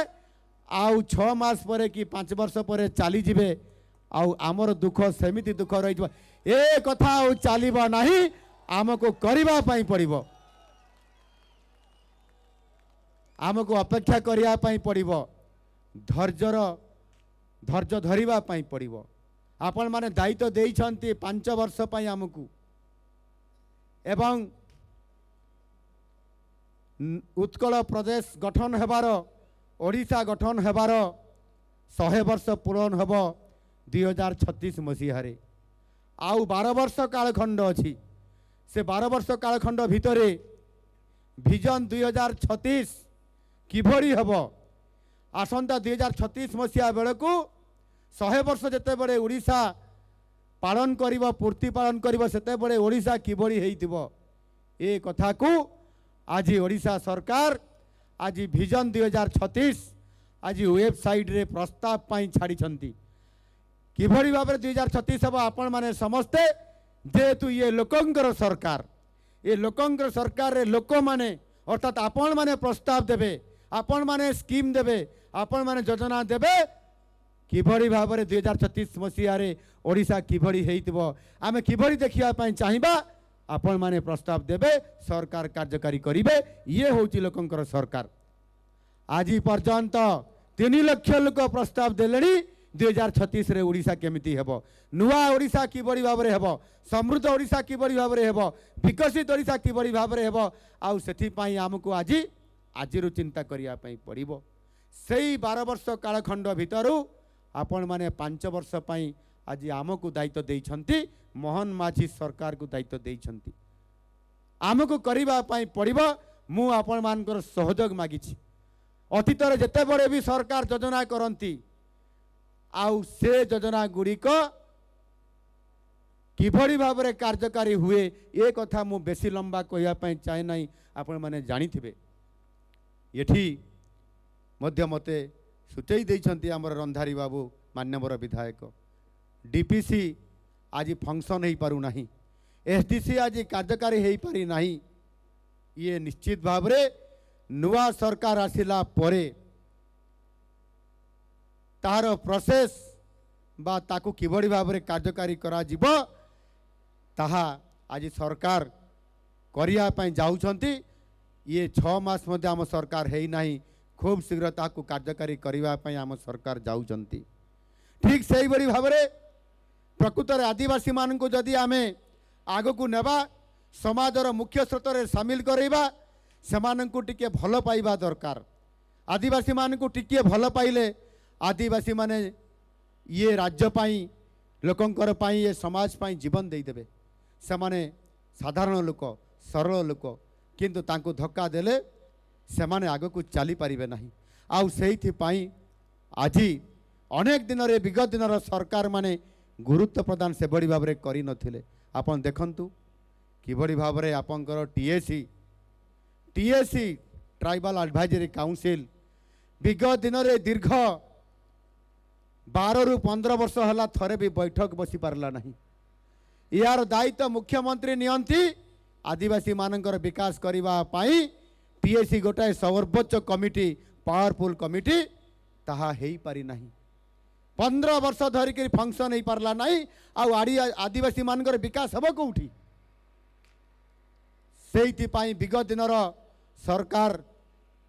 आउ 6 मास परे कि 5 वर्ष परे चली जिवे आउ आमर दुख सेमिति दुख रही ए कथा आउ चलिबा नहीं आमको करिबा पई पड़िबो आमको अपेक्षा करिया पई पड़िबो धैर्य धरिबा पई पड़िबो आपण माने दायित्व देइछंती 5 वर्ष पई आमको एवं उत्कल प्रदेश गठन हेबार ओडिशा गठन हेबार 100 वर्ष पूरण हेब 2036 मसीह आउ 12 वर्ष कालखंड अच्छी से 12 वर्ष कालखंड भितरे विजन 2036 किभरी हेब आसंता 2036 मसीहा बेलू 100 वर्ष जेते बड़े ओडिशा पालन करिबो पूर्ति पालन करिबो सेते बड़े ओडिशा किभरी हेइतिबो ए कथा को आज ओडिशा सरकार आज विजन 2036 आज वेबसाइट रे प्रस्ताव पाई छाड़ी छंती किभरी भाबरे 2036 हम आपण माने समस्ते जेहेतु ये लोकंकर सरकार ये लोकंकर सरकार रे लोक माने अर्थात आपण माने प्रस्ताव देबे आपण माने स्कीम देबे आपण माने योजना देबे किभरी भाबरे 2036 मसीहा रे ओडिशा किभरी हेइतिबो आमे किभरी देखिया पई चाहिबा आपण माने प्रस्ताव देबे सरकार कार्यकारी करिवे ये होची लोकंकर सरकार आज पर्यंत 3 लाख लोक प्रस्ताव देलेनी 2036 रे ओडिशा केमिति हेबो नुआ ओडिशा किभरी भाबरे हेबो समृद्ध ओडिशा किभरी भाबरे हेबो विकसित ओडिशा किभरी भाबरे हेबो आउ सेथि पई हमकु आज चिंता करिया पई पड़िबो सेही 12 वर्ष कालखंड भितरु आपण माने 5 वर्ष पई आज आमको दायित्व देइछंती मोहन माझी सरकार को दायित्व देइछंती आमको करिबा पई पड़िबो मु आपण मानकर सहयोग मागिछि अतीत रे जते बड़े भी सरकार योजना करंती आउ से योजना गुड़िक किभरी भाबरे कार्यकारी हुए ए कथा मु बेसी लंबा कहिया पई चाहे नाही आपण माने जानिथिबे एठी मध्य मते सूचई देइछंती हमर रंधारी बाबू मान्यवर विधायक डीपीसी आज फंक्शन हो पारु नाही एसडीसी आज कार्यकारी हो पारि नाही ये निश्चित भावरे नुआ सरकार आसिला परे तार प्रोसेस बा ताकू किभली भाव में कार्यकारी करा जिवो ताहा आज सरकार करिया पई जाउछंती ये 6 मास मध्य आम सरकार है नहीं खूब शीघ्र ताकू कार्यकारी करिवा पई आम सरकार जाउछंती ठीक सही बड़ी भाव में प्रकृत आदिवासी मान को जदि आमे आग को नेबा समाजर मुख्य स्रोत रे सामिल करैबा सेमानंकु टिके भल पाइबा दरकार आदिवासी मान को टिके भल पाइले आदिवासी माने ये राज्य पाई लोकंकर पाई ये समाज पाई जीवन दे देबे सेमाने साधारण लोक सरल लोक किंतु तांको धक्का देले सेमाने आग को चली पारिबे नहीं आउ सेहिथि पाई आजी अनेक दिन रे विगत दिन सरकार माने गुरुत्व प्रदान से बड़ी भाव में करी नथिले आपन देखंतु किभली भाव में आपनकर टीएसी ट्राइबल एडवाइजरी काउंसिल विगत दिन रे दीर्घ 12 ରୁ 15 वर्ष है थरे भी बैठक बसी पारला नहीं। यार दायित्व मुख्यमंत्री नियंती आदिवासी मानकर विकास करने पीएससी गोटाए सर्वोच्च कमिटी पावरफुल कमिटी ताहा हेई पारि नहीं। 15 वर्ष धरिक फंक्शन हो पारला नहीं। आदिवासी मानकर विकास हम कौटी से विगत दिन सरकार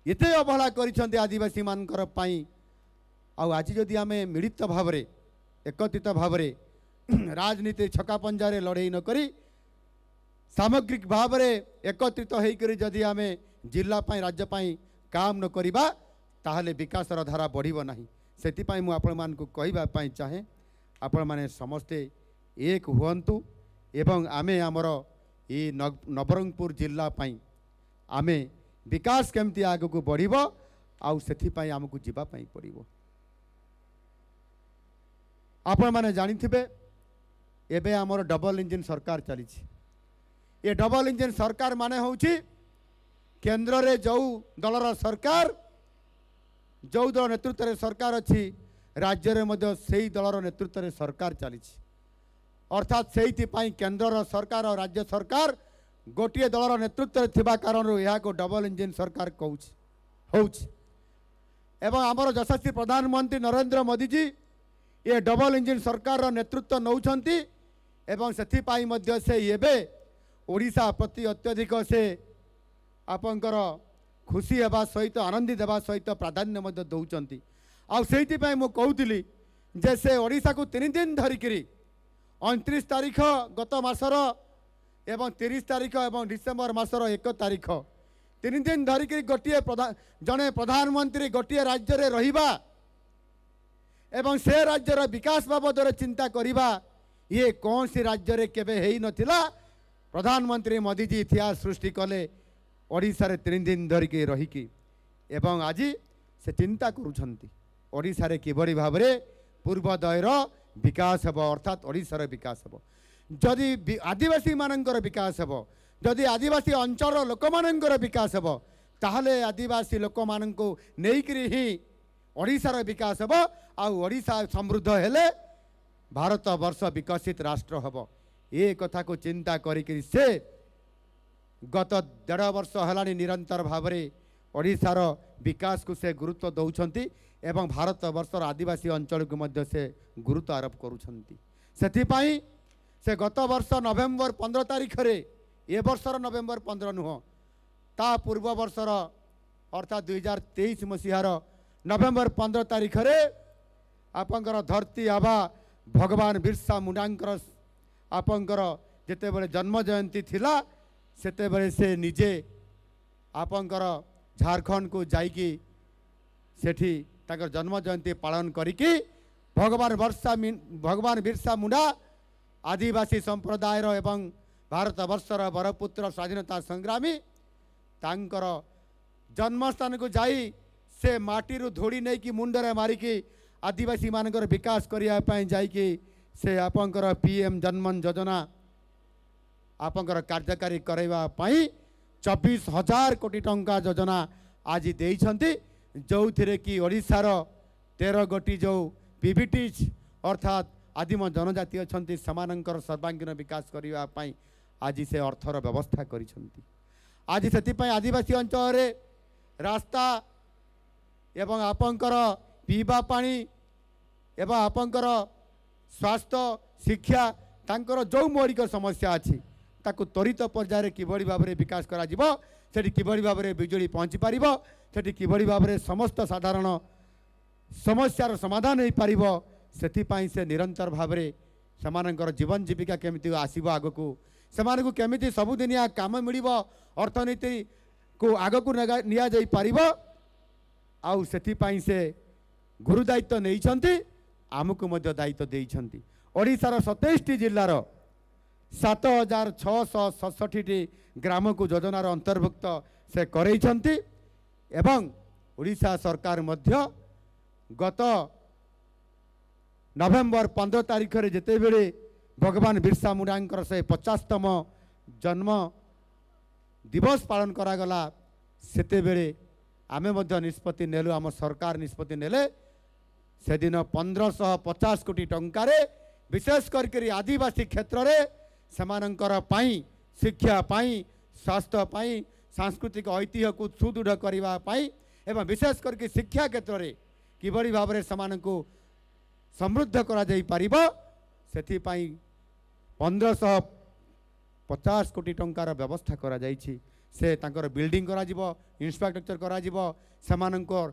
एते अवहेला करिसेंती आदिवासी मानकर पाई। आज जदि आम मिलित भाव एकत्रित भाव राजनीति छका पंजारे लड़े न करी सामग्रिक भाव एकत्रित होकर जदि आम जिला राज्य काम न करिबा ताहले विकासर धारा बढ़िबो नहीं। सेतिपाई मु आपण मान को कहबा पाई चाहे आपण माने समस्ते एक हुअन्तु एवं आमे आमर ये नवरंगपुर जिला पाई आमे विकास केमती आग को बढ़िबो आउ सेतिपाई हमकु जीवा पाई पड़िबो। आपण माने जानिथिबे एबे आमर डबल इंजिन सरकार चली। ये डबल इंजिन सरकार माने होउची केंद्र रे जो दलर सरकार जो दल नेतृत्व रे सरकार अच्छी राज्य रे मध्य सेही दलर नेतृत्व रे सरकार चली। अर्थात से केंद्र सरकार और राज्य सरकार गोटे दलर नेतृत्व थिबा कारण यह को डबल इंजिन सरकार कहूँ। एवं आमर यशस्वी प्रधानमंत्री नरेंद्र मोदी जी ये डबल इंजिन सरकार नेतृत्व नौछंती एवं सेथिपाई मध्य से एबे ओडिशा प्रति अत्यधिक से आपंकर खुशी हेबा सहित आनंदित हेबा सहित प्राधान्य मध्य दौचंती। आउ सेहिथिपाई मु कहूतिली जे से ओडिशा को 3 दिन धरिकरी 29 तारीख गत मासर एवं 30 तारीख एवं डिसेम्बर मासर 1 तारीख 3 दिन धरिकरी गोटे जड़े प्रधानमंत्री गोटे राज्य रे रहिबा एवं से राज्यर विकास बाबद चिंता करिबा ये कौन सी राज्य रे केबे हेई नथिला। प्रधानमंत्री मोदी जी इतिहास सृष्टि कले ओडिशा रे 3 दिन धरिकी रहिकी एवं आज से चिंता करुछंती ओडिशा रे किबरी भाबरे पूर्वोदयर विकास हेबो अर्थात ओडिशा रे विकास हेबो। जदि आदिवासी मानकर विकास हेबो जदि आदिवासी अंचल लोक मानकर विकास हेबो ताहले आदिवासी लोक माननको नेइकरी ही ओडिशार विकास हेबो आ ओडिशा समृद्ध हेले भारत वर्ष विकसित राष्ट्र हेबो। ये कथा को चिंता करिकरी से गत 1.5 वर्ष हेलानी निरंतर भावरे ओडिशार विकास को से गुरुत्व दौछंती एवं भारत वर्षर आदिवासी अंचल को मध्य से गुरुत्व आरोप करुछंती। सेथिपाई से गत वर्ष नवेम्बर 15 तारीख रे ए वर्षर नवेम्बर 15 नुह ता पूर्व वर्षर अर्थात 2023 मसीहार नवेम्बर 15 तारीख रे आपंकर धरती आबा भगवान बिरसा मुंडांकर आपंकर जेते बेले जन्म जयंती थिला सेते बेले से निजे आपंकर झारखंड को जाइकी सेठी ताकर जन्म जयंती पालन करिकी भगवान बिरसा मुंडा आदिवासी संप्रदायर एवं भारत वर्षर बरपुत्र स्वाधीनता संग्रामी तांकर जन्मस्थान को जाई से माटी रू धोड़ी नहीं कि मुंडरे मारिकी आदिवासी मानकर विकास करने जाइकी से आपंकर पीएम जनमन योजना आपंकर कार्यकारी करवा 24,000 कोटी टंका योजना आज देइछंती जो थिरे कि ओडिशार 13 गोटी जो पीबीटीज अर्थात आदिम जनजाति अच्छी समानंकर सर्वांगीन विकास करने आज से अर्थर व्यवस्था करिछंती। आज से आदिवासी अंचल रास्ता एवं आपंकर पीवा पानी एवं आपंकर स्वास्थ्य शिक्षा तांकर जो मौलिक समस्या अच्छी ताकू त्वरित पर्यायर किभली भाव में विकास करा जिवो सेठी किभली भाव में बिजुली पहुँची पारिबो सेठी किभली भाव में समस्त साधारण समस्यार समाधान हो पारिबो सेथिपाई से निरंतर भाव में समानकर जीवन जीविका केमिति आसीबो आगकू सेमानकू केमिति सबुदिनिया काम मिलिबो अर्थनीति को आगकू निया जाई पारिबो आउ सेथिपाई से गुरु दायित्व नहीं आमको मध्य दायित्व देइछंती। ओडिशार 27 जिल्लार 7,667 ग्राम को योजनार अंतर्भुक्त से करैछंती एवं ओडिशा सरकार मध्य गत नवेम्बर 15 तारीख रे जेते बेले भगवान बिरसा मुंडांकर से 50तम जन्म दिवस पालन करागला सेते बेले आमे मध्य निष्पत्ति नेलु आम सरकार निष्पत्ति नेले से दिन 1550 कोटी टंकार विशेष करके आदिवासी क्षेत्र में सेमानंकर पाई शिक्षा पाई स्वास्थ्य पाई सांस्कृतिक ऐतिह्य को सुदृढ़ करने एवं विशेष करके शिक्षा क्षेत्र में किभली भाव में सेमानंकु समृद्ध करा जाई पारिबो सेथिपाई 1550 कोटी टंकार व्यवस्था करा जाइछि। से तांकर बिल्डिंग करा जिवो इंफ्रास्ट्रक्चर करा जिवो सेमानंकर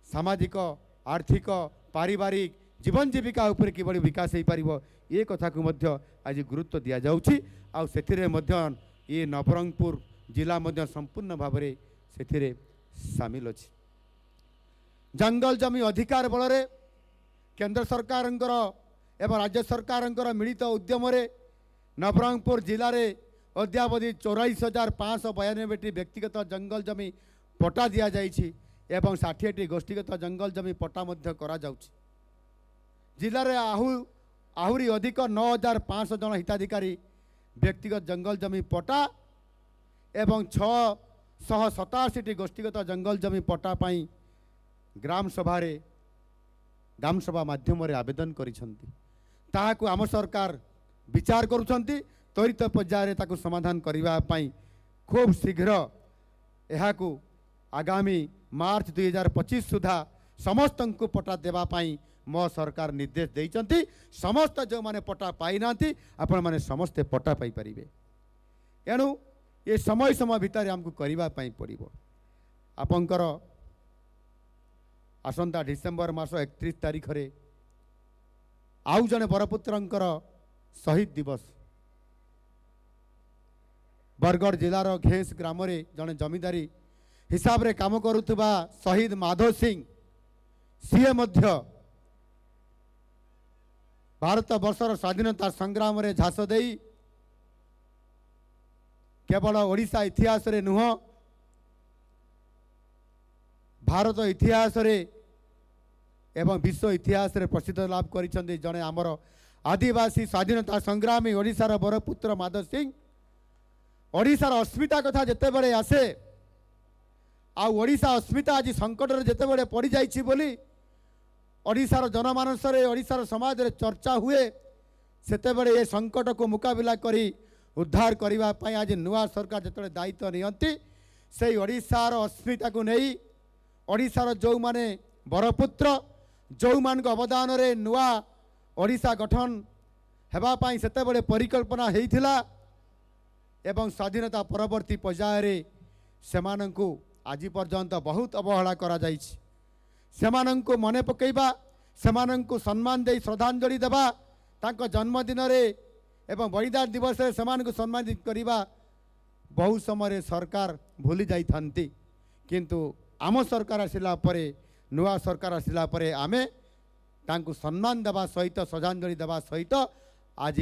सामाजिक आर्थिक पारिवारिक जीवन जीविका उपरे किभली विकास हो पारिबो ये कथा को मध्य आज गुरुत्व दिया जाउछि। आ सेथिरे मध्य ये नवरंगपुर जिला मध्य संपूर्ण भाव में सेथिरे शामिल अछि। जंगल जमी अधिकार बल रे केंद्र सरकार एवं राज्य सरकार मिलित उद्यम नवरंगपुर जिले में अद्यावधि 84,592 व्यक्तिगत जंगल जमी पट्टा दि जाइछि एवं 60टी गोष्ठीगत जंगल जमी पट्टा मध्य करा जाउछि। जिले में आहुरी अधिक 9,500 जन हिताधिकारी व्यक्तिगत जंगल जमी पट्टा एवं 687टी गोष्ठीगत जंगल जमी पट्टा पाई ग्राम सभा माध्यम आवेदन करिसंती। ताहाकु आम सरकार विचार करुछंती त्वरित पर्यायर ताकु समाधान करिबा पाई खूब शीघ्र एहाकु आगामी मार्च 2025 सुधा समस्त को पट्टा देवा पाई मो सरकार निर्देश देइचंती। समस्त जो माने पट्टा पाई नांती आपण माने समस्ते पट्टा पाई परिबे। एणु ये समय भितर हमको करिबा पाई पड़िबो। आपनकर आसंता डिसेम्बर मास 31 तारीख रे आउ जने बरपुत्रंकर शहीद दिवस बरगढ़ जिलार घेस ग्राम रे जने जमींदारी हिसाब रे काम करुवा शहीद माधव सिंह सीए मध्य भारत वर्षर स्वाधीनता संग्राम रे झास देई केवल ओडिशा इतिहास रे नुह भारत इतिहास रे एवं विश्व इतिहास रे प्रसिद्ध लाभ करिसंती। जने आमर आदिवासी स्वाधीनता संग्रामी ओडिशार बरपुत्र माधव सिंह ओडिशार अस्मिता कथा जेते बड़े आसे ओडिशा अस्मिता आज संकट रे जेते बड़े पड़ी जाइछि बोली ओडिशार जनमानस रे ओडिशार समाज रे चर्चा हुए सेते बड़े ये संकट को मुकाबला करी उद्धार करने पाई आज नुआ सरकार जिते दायित्व नियंती से ओडिशार अस्मिता को नहीं ओडिशार जो माने बरपुत्र जो मान अवदान रे नुआ ओडिशा गठन हेबा पाई सेते बड़े परिकल्पना हेइथिला एवं स्वाधीनता परवर्ती पर्याय रे सेमानंकु आज पर्यंत बहुत अवहेला करा जाइछि। सेमानंकु मने पकेइबा सेमानंकु सम्मान दे श्रद्धांजलि देबा तांको जन्मदिन रे एवं बलिदान दिवस रे सेमानंकु सम्मानित करिबा बहु समय सरकार भूली जाई थांती। किंतु आम सरकार आसिला परे नुआ सरकार आसिला परे आमे तांकु सम्मान देवा सहित श्रद्धांजलि देवा सहित आज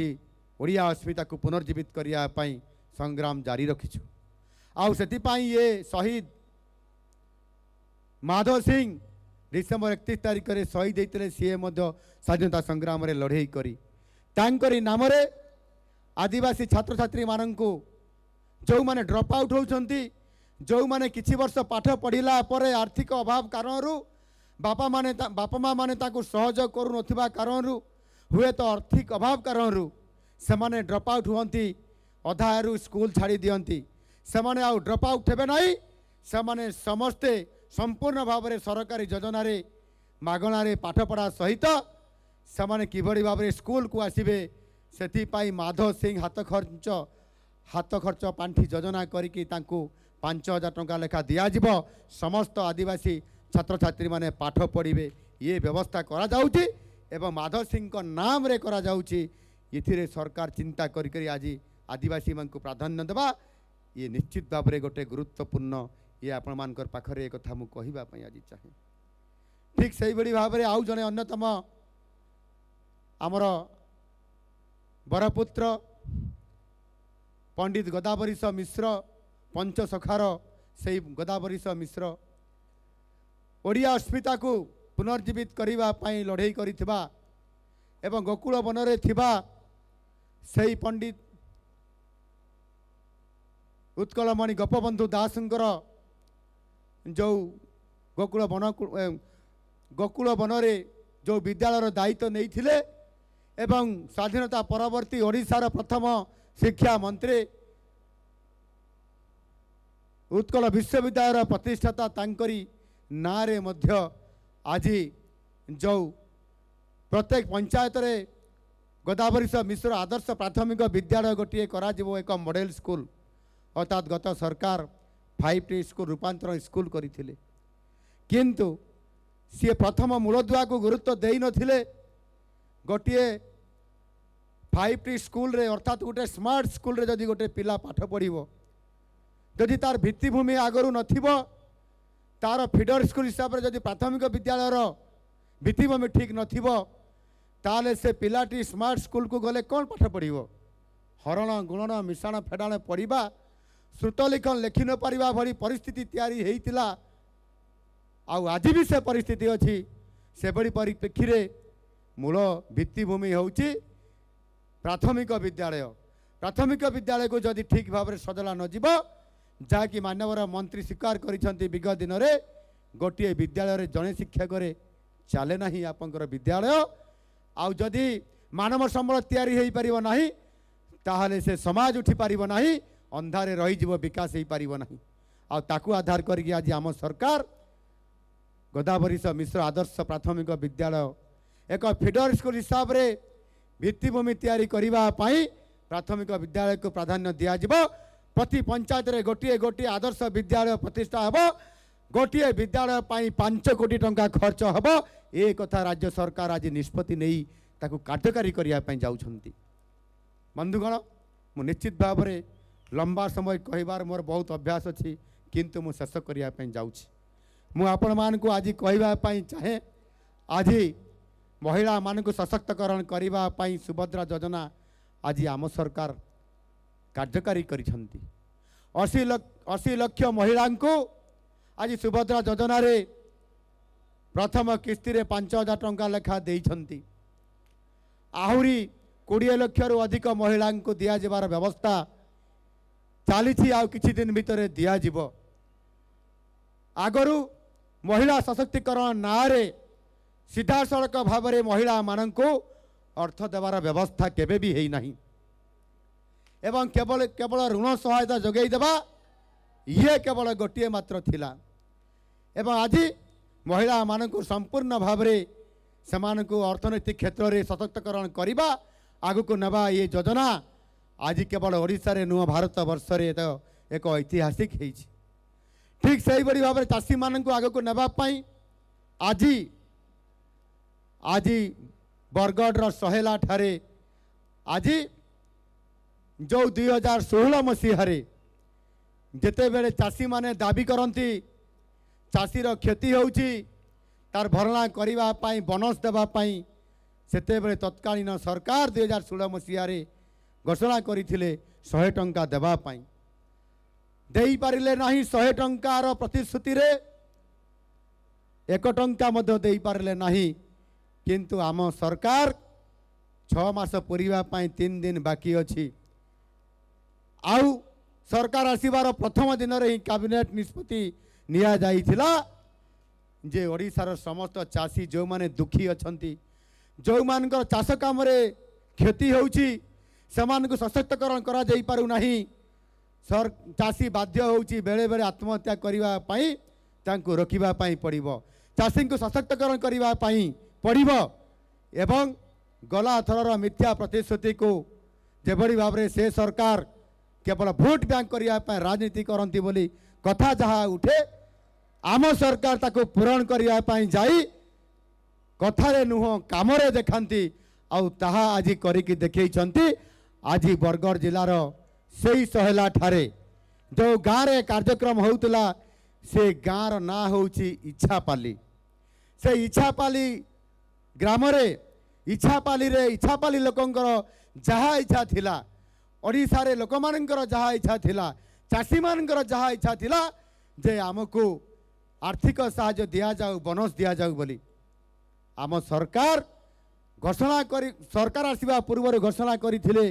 ओडिया अस्मिता को पुनर्जीवित करिया पाई संग्राम जारी रखिछु। आउ सेतिपाई ये शहीद माधव सिंह डिसेम्बर 31 तारीख रे शहीद होते सीए मध्य स्वाधीनता संग्राम रे लड़े करी तांकरी नाम रे आदिवासी छात्र छात्री मानंकु जो माने ड्रॉप आउट होउछंती जो माने किछि वर्ष पाठ पढ़िला परे आर्थिक अभाव कारणरू बापा माँ माने ताकु सहयोग करू नथिबा कारणरू हुए तो आर्थिक अभाव कारणरू सेमाने ड्रॉप आउट हुअंती अधारू स्कूल छाड़ी दियंती सेमाने आउ ड्रॉप आउट हेबे नाही सेमाने समस्ते संपूर्ण भाव में सरकारी योजना रे मागणा रे पाठ पढ़ा सहित सेमाने किभली भाव में स्कूल को आसीबे सेति पाई माधव सिंह हाथ खर्च पांठी योजना करिकी तांकू 5,000 टंका लेखा दियाजिबो समस्त आदिवासी छात्र छात्री माने पाठ पढ़िबे ये व्यवस्था करा जाउची एवं माधव सिंह को नाम रे करा जाउची। इथिरे सरकार चिंता करी आज आदिवासी मान को प्राधान्य देवा ये निश्चित भाव में गोटे गुरुत्वपूर्ण ये आपण मानकर पाखरे एक कथा मु कहिबा पई आज चाहे। ठीक सही बड़ी भाव में आउ जने अन्यतम आमर बरपुत्र पंडित गदावरीश मिश्र पंचसखार से गदावरीश मिश्र ओडिया अस्मिता को पुनर्जीवित करने पाई लड़े करिथिबा एवं गोकुल वन रे थिबा सेही पंडित उत्कलमणि गोपबंधु दासंकर जो गोकुल वन रे जो विद्यालय दायित्व नहीं थिले एवं स्वाधीनता परवर्ती ओडिशार प्रथम शिक्षा मंत्री उत्कल विश्वविद्यालय प्रतिष्ठाता तांकरी नारे मध्य आज जो प्रत्येक पंचायत रे गोदावरी मिश्र आदर्श प्राथमिक विद्यालय गोटे करा एक मॉडल स्कूल अर्थात गत सरकार 5T स्कूल रूपांतरण स्कूल करथिले किंतु सी प्रथम मूलदुआ को गुरुत्व देई नथिले गोटे 5T स्कूल रे अर्थात गोटे स्मार्ट स्कूल रे जदि गोटे पिला पाठ पढ़िबो जदि तार भित्तिभूमि आगरू नथिबो तार फीडर स्कूल हिसाब से जदि प्राथमिक विद्यालय भित्तिभूमि ठीक नथिबो ताले से पिलाटी स्मार्ट स्कूल को गले कौन पाठ पढ़िबो हरण गुणन मिश्रण फेडाण पढ़ा श्रुतलिखन लेखि न पारिबा भली परिस्थिति तैयारी हेइतिला आज भी से परिस्थिति अच्छी से बड़ी परिप्रेक्षी रे मूल भित्तिभूमि होउची प्राथमिक विद्यालय को जदि ठीक भाव में सजला न जीव जहाँकि मानवर मंत्री स्वीकार करिसेंति विगत दिन में गोटे विद्यालय जड़े शिक्षक चले ना आपंकर विद्यालय आउ जदि मानव संबल तैयारी हो पार ना ताहले से समाज उठी पार ना अंधारे रही विकास हो पार ना आकु आधार करके आज आम सरकार गोदावरी मिश्र आदर्श प्राथमिक विद्यालय एक फीडर स्कूल हिसाब से भित्तिभूमि तैयारी करने प्राथमिक विद्यालय को प्राधान्य दिज्व प्रति पंचायत रे गोटे गोटे आदर्श विद्यालय प्रतिष्ठा हम गोटे विद्यालय 5 कोटी टंका खर्च हम ए कथा राज्य सरकार आज निष्पत्ति नहीं ताकू कार्यकारी करने जाउछंती। बंधुगण मु निश्चित भाव में लंबा समय कहबार मोर बहुत अभ्यास अच्छी किंतु मु शेष करने जाऊँगी मु आपण मानकु आज कहवाई चाहे आज महिला मानकु सशक्तकरण करने सुभद्रा योजना आज आम सरकार कार्यकारी करिसेंती 80 लाख महिला को आज सुभद्रा योजना रे प्रथम किस्ती रे 5,000 टंका लेखा देइछंती आहुरी 20 लाख रु अधिक महिला को दिया जबार व्यवस्था चली आ किछि दिन भितर दिया जिवो आगरू महिला सशक्तिकरण नारे सीधा सड़क भाव में महिला मानंको अर्थ देवार व्यवस्था केबे भी है नहीं एवं केवल केवल ऋण सहायता जोगई देवा ये केवल गोटे मात्र थिला एवं आज महिला मानंको संपूर्ण भाव में सेमानंको अर्थनैतिक क्षेत्र में सशक्तिकरण करबा आगको नेबा ये योजना आज केवल ओडिशा रे नुह भारत वर्ष रे एक ऐतिहासिक है ठीक से भाव में चाषी मानंको आगको नेबा पई आज आज बरगढ़ सहेला ठारे आज जो 2016 मसीह जिते बेले चाषी माने दाबी करती चाषीर क्षति होउची तार भरणा करने बोनस देवाई सेते बेले तत्कालीन सरकार 2016 मसीह घोषणा करथिले 100 टंका देवाई देई पारिले नाही 100 टंकार प्रतिश्रुति रे 1 टंका मध्य देई पारिले नाही किंतु आम सरकार 6 मास पूरीबा पई 3 दिन बाकी अछि आउ सरकार आसीबार प्रथम दिन रे ही कैबिनेट निष्पत्ति निया जाइथिला जे ओडिशार समस्त चाषी जो माने दुखी अछंती जो मानकर चाष काम रे क्षति होउची सेमानकु सशक्तकरण करा जाई पारु नाही सर चाषी बाध्य होउची बेले बेले आत्महत्या करिवा पई तांको रोकिबा पई पड़िबो चाषी को सशक्तकरण करिवा पई पड़िबो एवं गला थरर मिथ्या प्रतिश्रुति को जेबड़ी भाव में से सरकार केवल भोट बैंक करने राजनीति करती बोली कथा जहाँ उठे आम सरकार ताको पूरण करने जाई कथारे नुह काम देखाती आउ ताहा आज करिकी देखैछंती आज बरगढ़ जिलार से सहेला ठारे जो गाँव रे कार्यक्रम होउतला से गाँव ना होउची इच्छापाली से इच्छापाली ग्राम रे इच्छापाली लोकंकर जहाँ इच्छा थिला ओडिशा रे लोक मानकर जहाँ इच्छा थिला चाषी मानकर जहाँ इच्छा थिला जे आमको आर्थिक सहायता दिया जाऊ बोनस दिया जाऊ बोली आम सरकार घोषणा करी सरकार आसीबा पूर्व घोषणा करथिले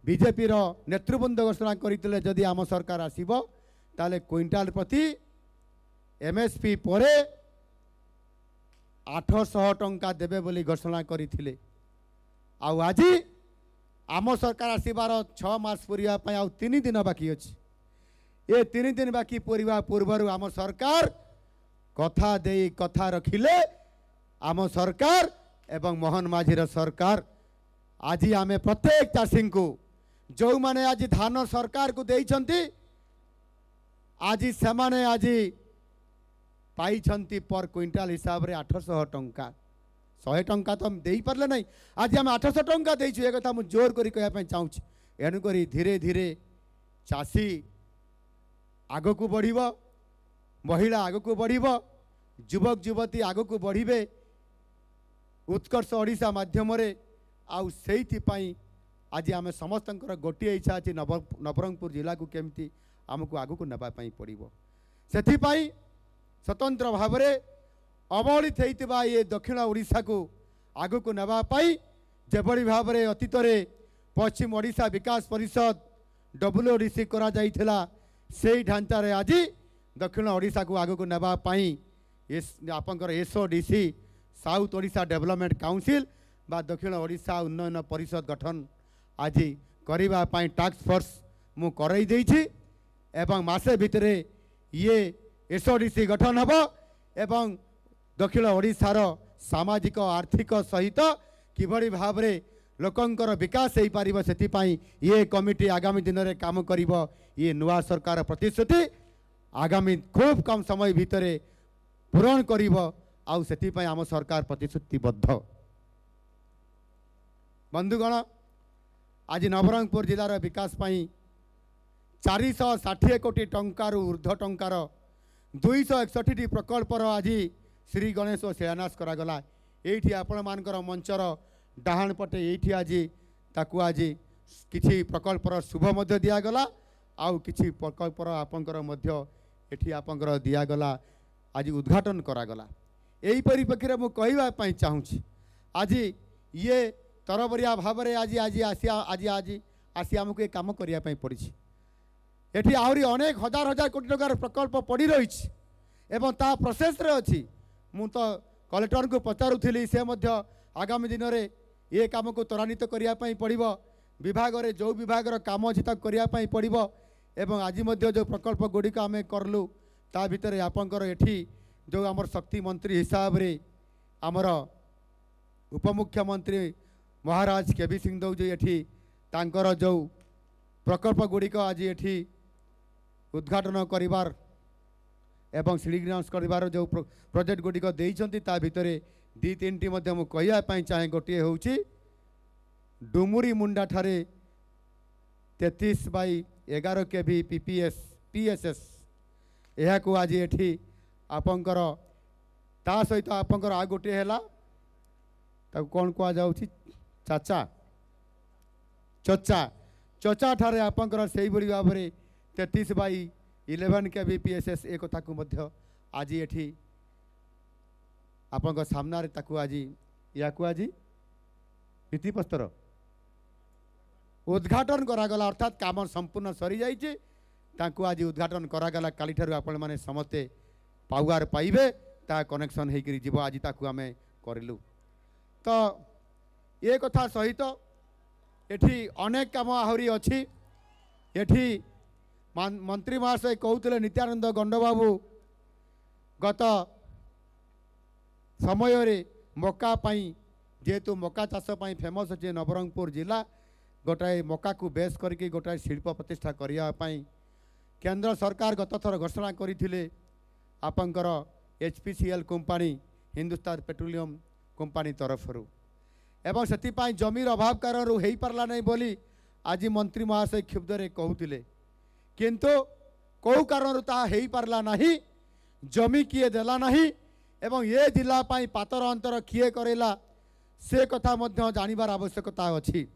बीजेपी रो नेतृवृंद घोषणा करथिले जदि आम सरकार आसीबो ताले क्विंटाल प्रति एमएसपी परे 800 टंका देबे बोली घोषणा करथिले आउ आज आम सरकार आसबार 6 मास पूरा आउ 3 दिन बाकी अच्छी ये 3 दिन बाकी पूरा पूर्वर आम सरकार कथा दे कथा रखिले आम सरकार एवं मोहन माझीर सरकार आज आम प्रत्येक चाषी को जो माने आज धान सरकार को देइछंती आज से माने आज पाई पर क्विंटाल हिसाब रे 800 टंका 100 टंका तो हम दे पारे ना आज आम 800 टंका देचु एक कथा मुझे जोर करी कहना चाहूँ एणुक धीरे धीरे चाषी आग को बढ़ महिला आग को बढ़ युवक युवती आग को बढ़े उत्कर्ष ओडिशा माध्यम आउ से आज आम समस्त गोटे इच्छा अच्छी नवरंगपुर जिला को केमती आमको आग को नापी पड़ो से स्वतंत्र भाव में अवहेलित होता ये दक्षिण ओडिशा को आग को नापी जेभली भाव में अतीत पश्चिम ओडिशा विकास परिषद WODC करा जाइथिला से ढांचारे आज दक्षिण ओडिशा को आग को नापी आपंकर SODC south Odisha development council बा दक्षिण ओडिशा उन्नयन परिषद गठन आज करने टास्क फोर्स मु करई देछि एवं मासे भितर ये SODC गठन हब एवं दक्षिण ओडिशार सामाजिक आर्थिक सहित किभली भाव में लोकंकर विकास हो पार से ये कमिटी आगामी दिन में काम करिब ये नुआ सरकार प्रतिश्रुति आगामी खूब कम समय भितर पूरण करिब आउ से आम सरकार प्रतिश्रुतिबद्ध बंधुगण आज नवरंगपुर जिलार विकास पाई 460 कोटी टंकार ऊर्ध्व टंकार 261 प्रकल्पर आज श्री गणेश शिलान्यास करागला ये आपण मानकर मंचर डाहाण पटे ये आज ताकू आज किछि प्रकल्पर शुभ मध्य दिगला आउ किछि प्रकल्पर आपंकर मध्य एठी आपंकर दिगला आज उद्घाटन करागला यही परिप्रेक्षी में कहवाई चाहूँगी आज ये तरबरिया भाव में आज आज आसी आमको ये कम करने पड़ी एठी आहरी अनेक हजार हजार कोटी टंकार प्रकल्प पड़ी रही एवं ता प्रोसेस रे अच्छी मु तो कलेक्टर को पचारूली से आगामी दिन में ये काम को त्वरान्वित करने पड़ो विभाग रे जो विभाग काम अच्छी करने पड़ो एवं आज जो प्रकल्प गुड़िक आम करलु ता भितर आपंकर एठी जो आमर शक्ति मंत्री हिसाब रे आमर उपमुख्यमंत्री महाराज केबी सिंहदेव जो एठी तांकर जो प्रकल्प गुड़िक आज एठी उद्घाटन करिवार एवं शिलान्यास करिवार जो प्रोजेक्ट गुड़िक देइछंती ता भितरे 2-3 टी मध्य मु कहया चाहे गोटे होउची डुमुरी मुंडा ठारे 33/11 kV PSS यह को आज एठी आपंकर ता सहित आपंकर आ गोटे हैला ताको कौन कह जाउची चाचा चचा चचा ठारे आपंकर से भाव में 33/11 kV PSS एक कथा को मध्य आज एठी आपंकर सामना ताकू आज या आज भित्तिप्रस्तर उद्घाटन करागला अर्थात काम संपूर्ण सरी जाइए ताकू आज उद्घाटन करागला काली ठारू आपण माने समस्ते पावर पाइबे ता कनेक्शन होकर जीव आज ताकू आम करूँ तो ये कथा सहित एठी अनेक काम आहरी अच्छी एठी मंत्री महाशय कहते नित्यानंद गंडबाबू गत समय रे मका पाई जेहेतु मका चाष फेमस अच्छे नवरंगपुर जिला गोटाए मका को बेस करके गोटाए शिल्प प्रतिष्ठा करने केंद्र सरकार गत थर घोषणा करते आपंकर HPCL company Hindustan petroleum company तरफ एवं से जमीर अभाव कारण हो पारला नहीं बोली आज मंत्री महाशय क्षुब्धरे कहते किंतु कौ कारण हो पारला नहीं जमी किए देला नहीं एवं ये जिला पातर अंतर किए करेला से कथा मध्य जानिबार आवश्यकता अच्छी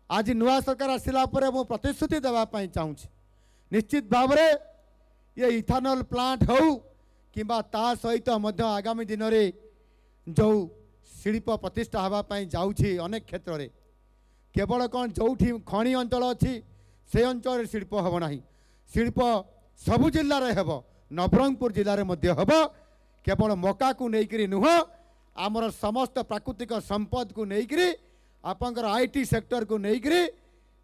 आज नुआ सरकार आसला मु प्रतिश्रुति देवाई चाहूँ निश्चित भाव में ये इथानल प्लांट हो किंबा ता सहित मध्य आगामी दिन में जो शिल्प प्रतिष्ठा होगापाई जाऊँगी अनेक क्षेत्र में केवल कौन जो खनि अंचल अच्छी से अंचल शिल्प हम ना शिल्प सबु जिले में हम नवरंगपुर जिले में हम केवल मका को लेकर नुह आमर समस्त प्राकृतिक संपद को लेकर आपंकर आईटी सेक्टर को लेकर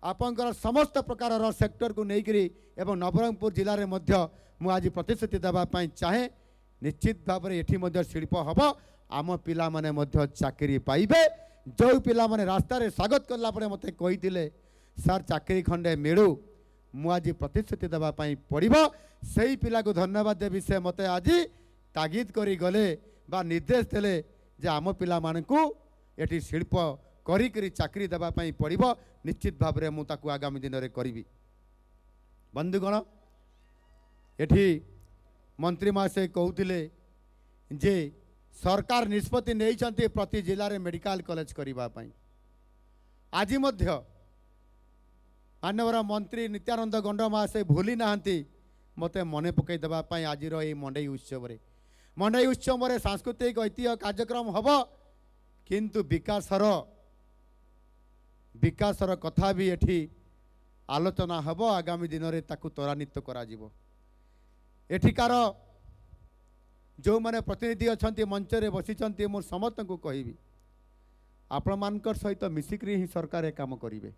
आपंकर समस्त प्रकार सेक्टर को लेकर एवं नवरंगपुर जिले में मु आज प्रतिश्रुति देवाई चाहे निश्चित भाव में ये शिल्प हम आम पिला माने चाकरी पाइबे। जो पिला माने रास्ता रे स्वागत कला मते कही सर चाकरी खंडे मिलू मु आज प्रतिश्रुति देवाई पड़ो से ही पिला को धन्यवाद देवी से मते आज तागिद करी गले बा निर्देश देले जे आम पिला मानकू एटी शिल्प करी चाकरी देवाई पड़ो निश्चित भाव में मुझे आगामी दिन में करी। बंधुगण एठी मंत्री महाशय कहते जे सरकार निष्पत्ति नहीं प्रति जिले में मेडिकल कॉलेज करने आज मानवर मंत्री नित्यानंद गंड महाशय भूली नहांती मते मने पकई देवाई आज मंडई उत्सव मंडई उत्सव में सांस्कृतिक ऐतिह्य कार्यक्रम हम किंतु विकासर कथा भी एठी आलोचना हम आगामी दिन में त्वरान्वित करा एठिकार जो माने प्रतिनिधि अच्छा मंच रे बसी मु समस्त को कहबी आपण मानकर सहित मिसिक्री ही सरकार काम करेंगे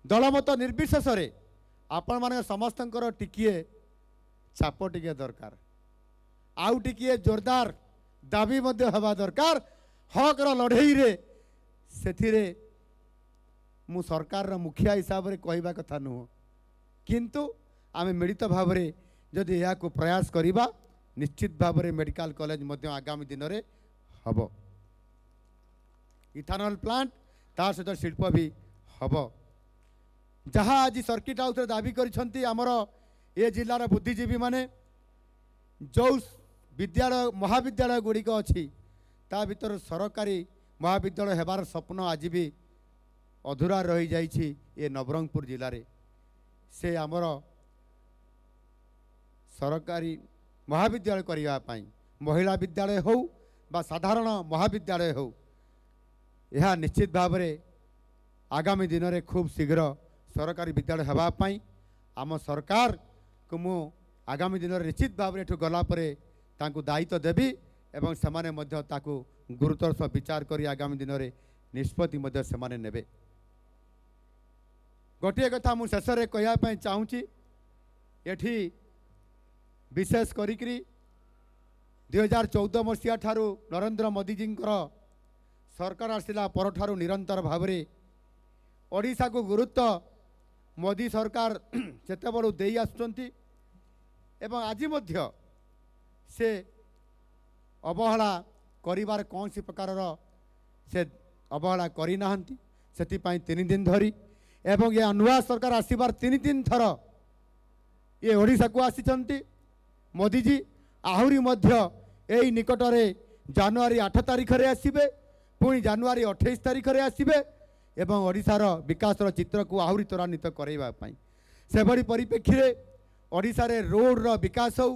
दलमत निर्विशेष आपण मान समस्त टिकिए चाप टिके दरकार आउ टिकिए जोरदार दाबी हवा दरकार हकर लड़ई रे सेथिरे मु सरकार मुखिया हिसाब से कहवा कथा नुह किंतु आमे मिलित भाव में जदि यह प्रयास करिबा निश्चित भाव में मेडिकल कॉलेज आगामी दिन में हम इथानल प्लांट तार सहित शिल्प भी हम जहाँ आज सर्किट हाउस दाबी करमर ये जिलार बुद्धिजीवी माने जो विद्यालय महाविद्यालय गुड़िक अच्छी ता भीतर सरकारी महाविद्यालय हेबार स्वप्न आज भी अधूरा रही जाइछि। ये नवरंगपुर जिले में से आमर सरकारी महाविद्यालय करने महिला विद्यालय हो बा साधारण महाविद्यालय हो यह निश्चित भाव में आगामी दिन में खूब शीघ्र सरकारी विद्यालय होगापाई आम सरकार को मु आगामी दिन में निश्चित भाव में गलापर दायित्व देवी एवं सेमाने मध्य ताकू गुरुतर सह विचार करी आगामी दिन में निष्पत्ति सेमाने नेबे। गोटे कथा मु शेष में कहवाई चाहूँगी एठी विशेष करी 2014 मसीहा ठारू नरेंद्र मोदी जी सरकार आसला पर निरंतर भाव में ओडिशा को गुरुत्व मोदी सरकार जिते बड़ू दे आसुंच आज से अवहेला करिबार कौन सी प्रकार से अवहेला करना से 3 दिन धरी एवं ये नुआ सरकार आसबार 3 दिन थर ये ओडिशा को आसी मोदीजी आहरी यही निकट में जनवरी 8 तारिख में आसबे पुणी जनवरी 28 तारिख में आसबे एवं ओडिशार विकासर चित्र को आहरी त्वरान्वित करवाई से बड़ी परिप्रेक्षी ओडिशा रे रोड रो विकास हो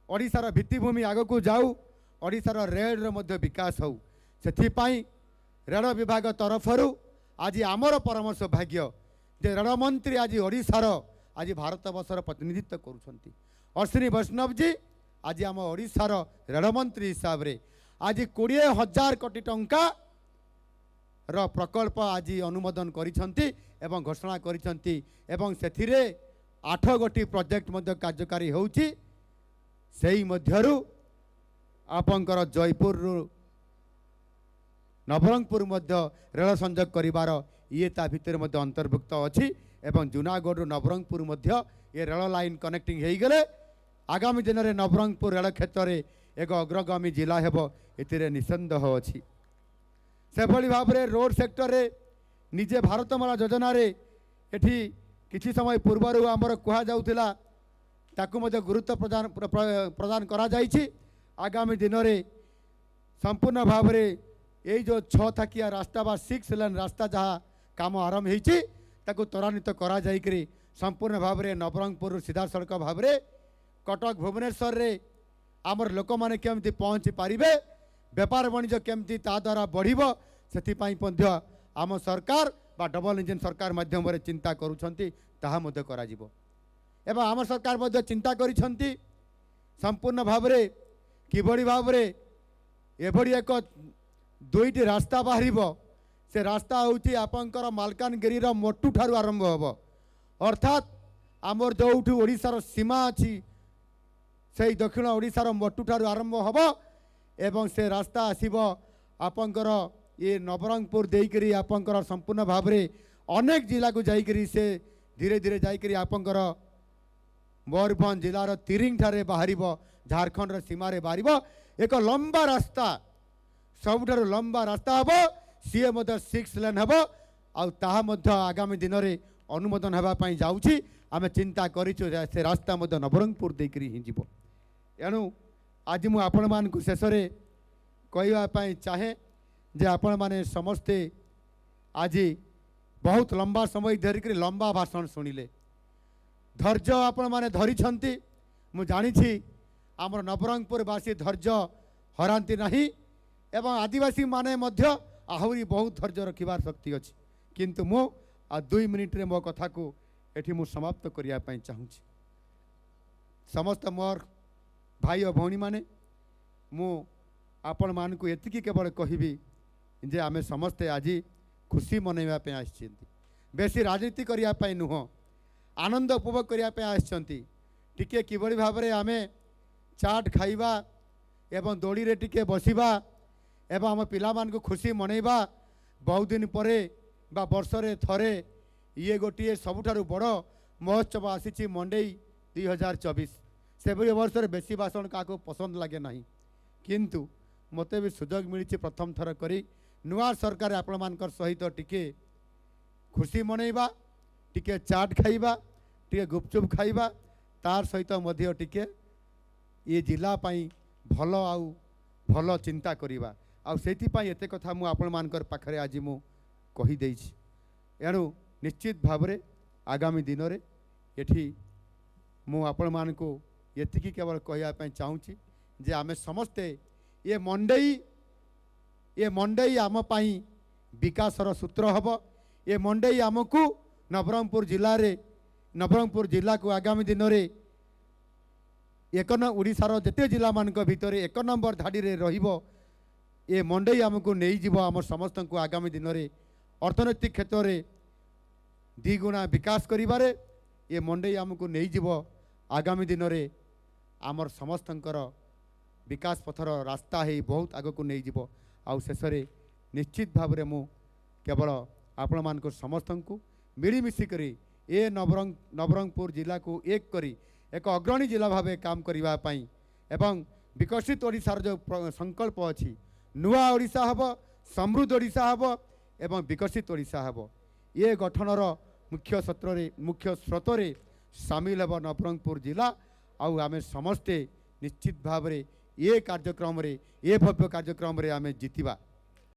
ओडिशार भित्तिभूमि आग को जाऊ ओडिशार रेल रो विकास हो से रेल विभाग तरफरु आज आमर परम सौभाग्य जे रेल मंत्री आज ओडिशार आज भारत वर्षर प्रतिनिधित्व करुछंती अश्विनी वैष्णव जी आज आम ओडिशार रेल मंत्री हिसाब से आज 20,000 कोटी टंका रो प्रकल्प आज अनुमोदन करिछंती एवं घोषणा करिछंती एवं सेथिरे 8 गोटी प्रोजेक्ट मध्य कार्यकारी होउची सेही मध्यरु आपंकर जयपुर नवरंगपुर मध्य रेल संयोग करिवार ये ता भितर मध्य अंतर्भुक्त अछि एवं जूनागढ़ नवरंगपुर मध्य ये रेल लाइन कनेक्टिंग हो गले आगामी दिन में नवरंगपुर रेल क्षेत्र में एक अग्रगामी जिला हेबो एतिरे निसंदेह अछि। से भली भाव में रोड सेक्टर रे निजे भारतमाला योजना रे एठी किछि समय पूर्व आमर कहा जाउथिला ताकू मध्य गुरुत्व प्रदान करा जाइछि। आगामी दिन में संपूर्ण भाव में यही जो 6 थाकिया रास्ता बा 6 लेन रास्ता जहाँ काम आरंभ होती त्वरान्वित करा जाइकरी संपूर्ण भाव में नवरंगपुर सीधा सड़क भाव में कटक भुवनेश्वर रे आमर लोक मैंने केमती पहुँची पारे बेपार वाणिज्य केमती ता द्वारा बढ़िबो सेथिपाई मध्य आम सरकार बा डबल इंजिन सरकार माध्यम चिंता करुछंती ताहा मध्य करा जिवो एवं आम सरकार मध्य चिंता करिछंती संपूर्ण भाव में किभली भाव में एभली एक दुईटी रास्ता बाहर से रास्ता हूँ आपंकर मालकानगिरी मोटू ठारू आरंभ हम अर्थात आमर जो ओडिशार सीमा अच्छी से दक्षिण ओडिशार मोटू ठारू आरंभ हम एवं से रास्ता आसीबो आपंकर ये नवरंगपुर देकरी आपंकर संपूर्ण भाव में अनेक जिला को जाइकरी से धीरे धीरे जाइकरी आपंकर मयूरभंज जिलार तिरिंग ठारे बाहर झारखंड सीमार बाहर एक लंबा रास्ता सबुठारु लंबा रास्ता हम सी 6 लेन हम आगामी दिन में अनुमोदन होगापाई जाऊँगी आम चिंता करूँ से रास्ता नवरंगपुर देकरी ही जीव एणु आज मु आपण मानकु शेष रे कहवाई चाहे जे आपण माने समस्ते आज बहुत लंबा समय धरिक लंबा भाषण शुणिले धैर्य आपण माने धरी मु जानी आमर नवरंगपुरवासी धैर्य हरांती नहीं एवं आदिवासी माने मध्य आहरी बहुत धैर्य रखिबार शक्ति अच्छी किंतु मु 2 मिनिट रे मो कथा को एठी मु समाप्त करिया पई चाहूँगी समस्त मोर भाई और भौणी माने मु आपण मान को एतिकी केवल कहबी जे आमे समस्ते आज खुशी मनैबा पे आछिंती बेसी राजनीति करिया पई नुह आनंद उपभोग करिया पे आछंती टिके किबळी भाव रे आमे चाट खाइबा एवं दोड़ी रे टिके बसिबा एवं आम पिला मान को खुशी मनैबा बहुत दिन परे बा वर्ष रे थरे ये गोटे सबुठारु बड़ महोत्सव आसी मंडई 2024 से वर्ष में बेसी भाषण क्या पसंद लगे ना किंतु मते भी सुजोग मिली प्रथम थर करी नुआ सरकार आपण मानकर सहित टिके खुशी मनैबा टिके चाट खाइबा टिके गुपचुप खाइबा तार सहित मध्य टिके ये जिला पाई भल आउ भल चिंता करिबा आउ सेति एते कथा मु आपण मानकर पाखरे आज मु कहि देछि एणु निश्चित भाव रे आगामी दिन रे एठी मु आपण मान को एतिकी केवल कहवाई चाहूँगी जे आमे समस्ते ये मंडई आम पाई विकासर सूत्र हम ये मंडई आमको नवरंगपुर जिला को आगामी दिन में ओडिशार जेते जिला मानक भितर 1 नंबर धाड़ी रे रहिबो ये मंडई आमको नहीं जीव आम समस्त को आगामी दिन में अर्थनैतिक क्षेत्र में 2 गुणा विकास करिबारे ये मंडई आमको नहीं जीव आगामी दिन में आमर समस्तंकर विकास पथर रास्ता है बहुत आग को नहीं जीव आउ शेष निश्चित भाव में मु केवल आपण मान समस्त को मिलमिशी करी ए नवरंगपुर जिला को एक करी एक अग्रणी जिला भाव काम करने एवं विकसित ओडिशार जो संकल्प अच्छी नुआ ओडिशा हम समृद्ध ओडिशा हम एवं विकसित ओडिशा हम ये गठनर मुख्य स्रोत रे सामिल हेब नवरंगपुर जिला आउ आमे समस्ते निश्चित भाव ये कार्यक्रम रे ये भव्य कार्यक्रम रे आमे जीतिबा।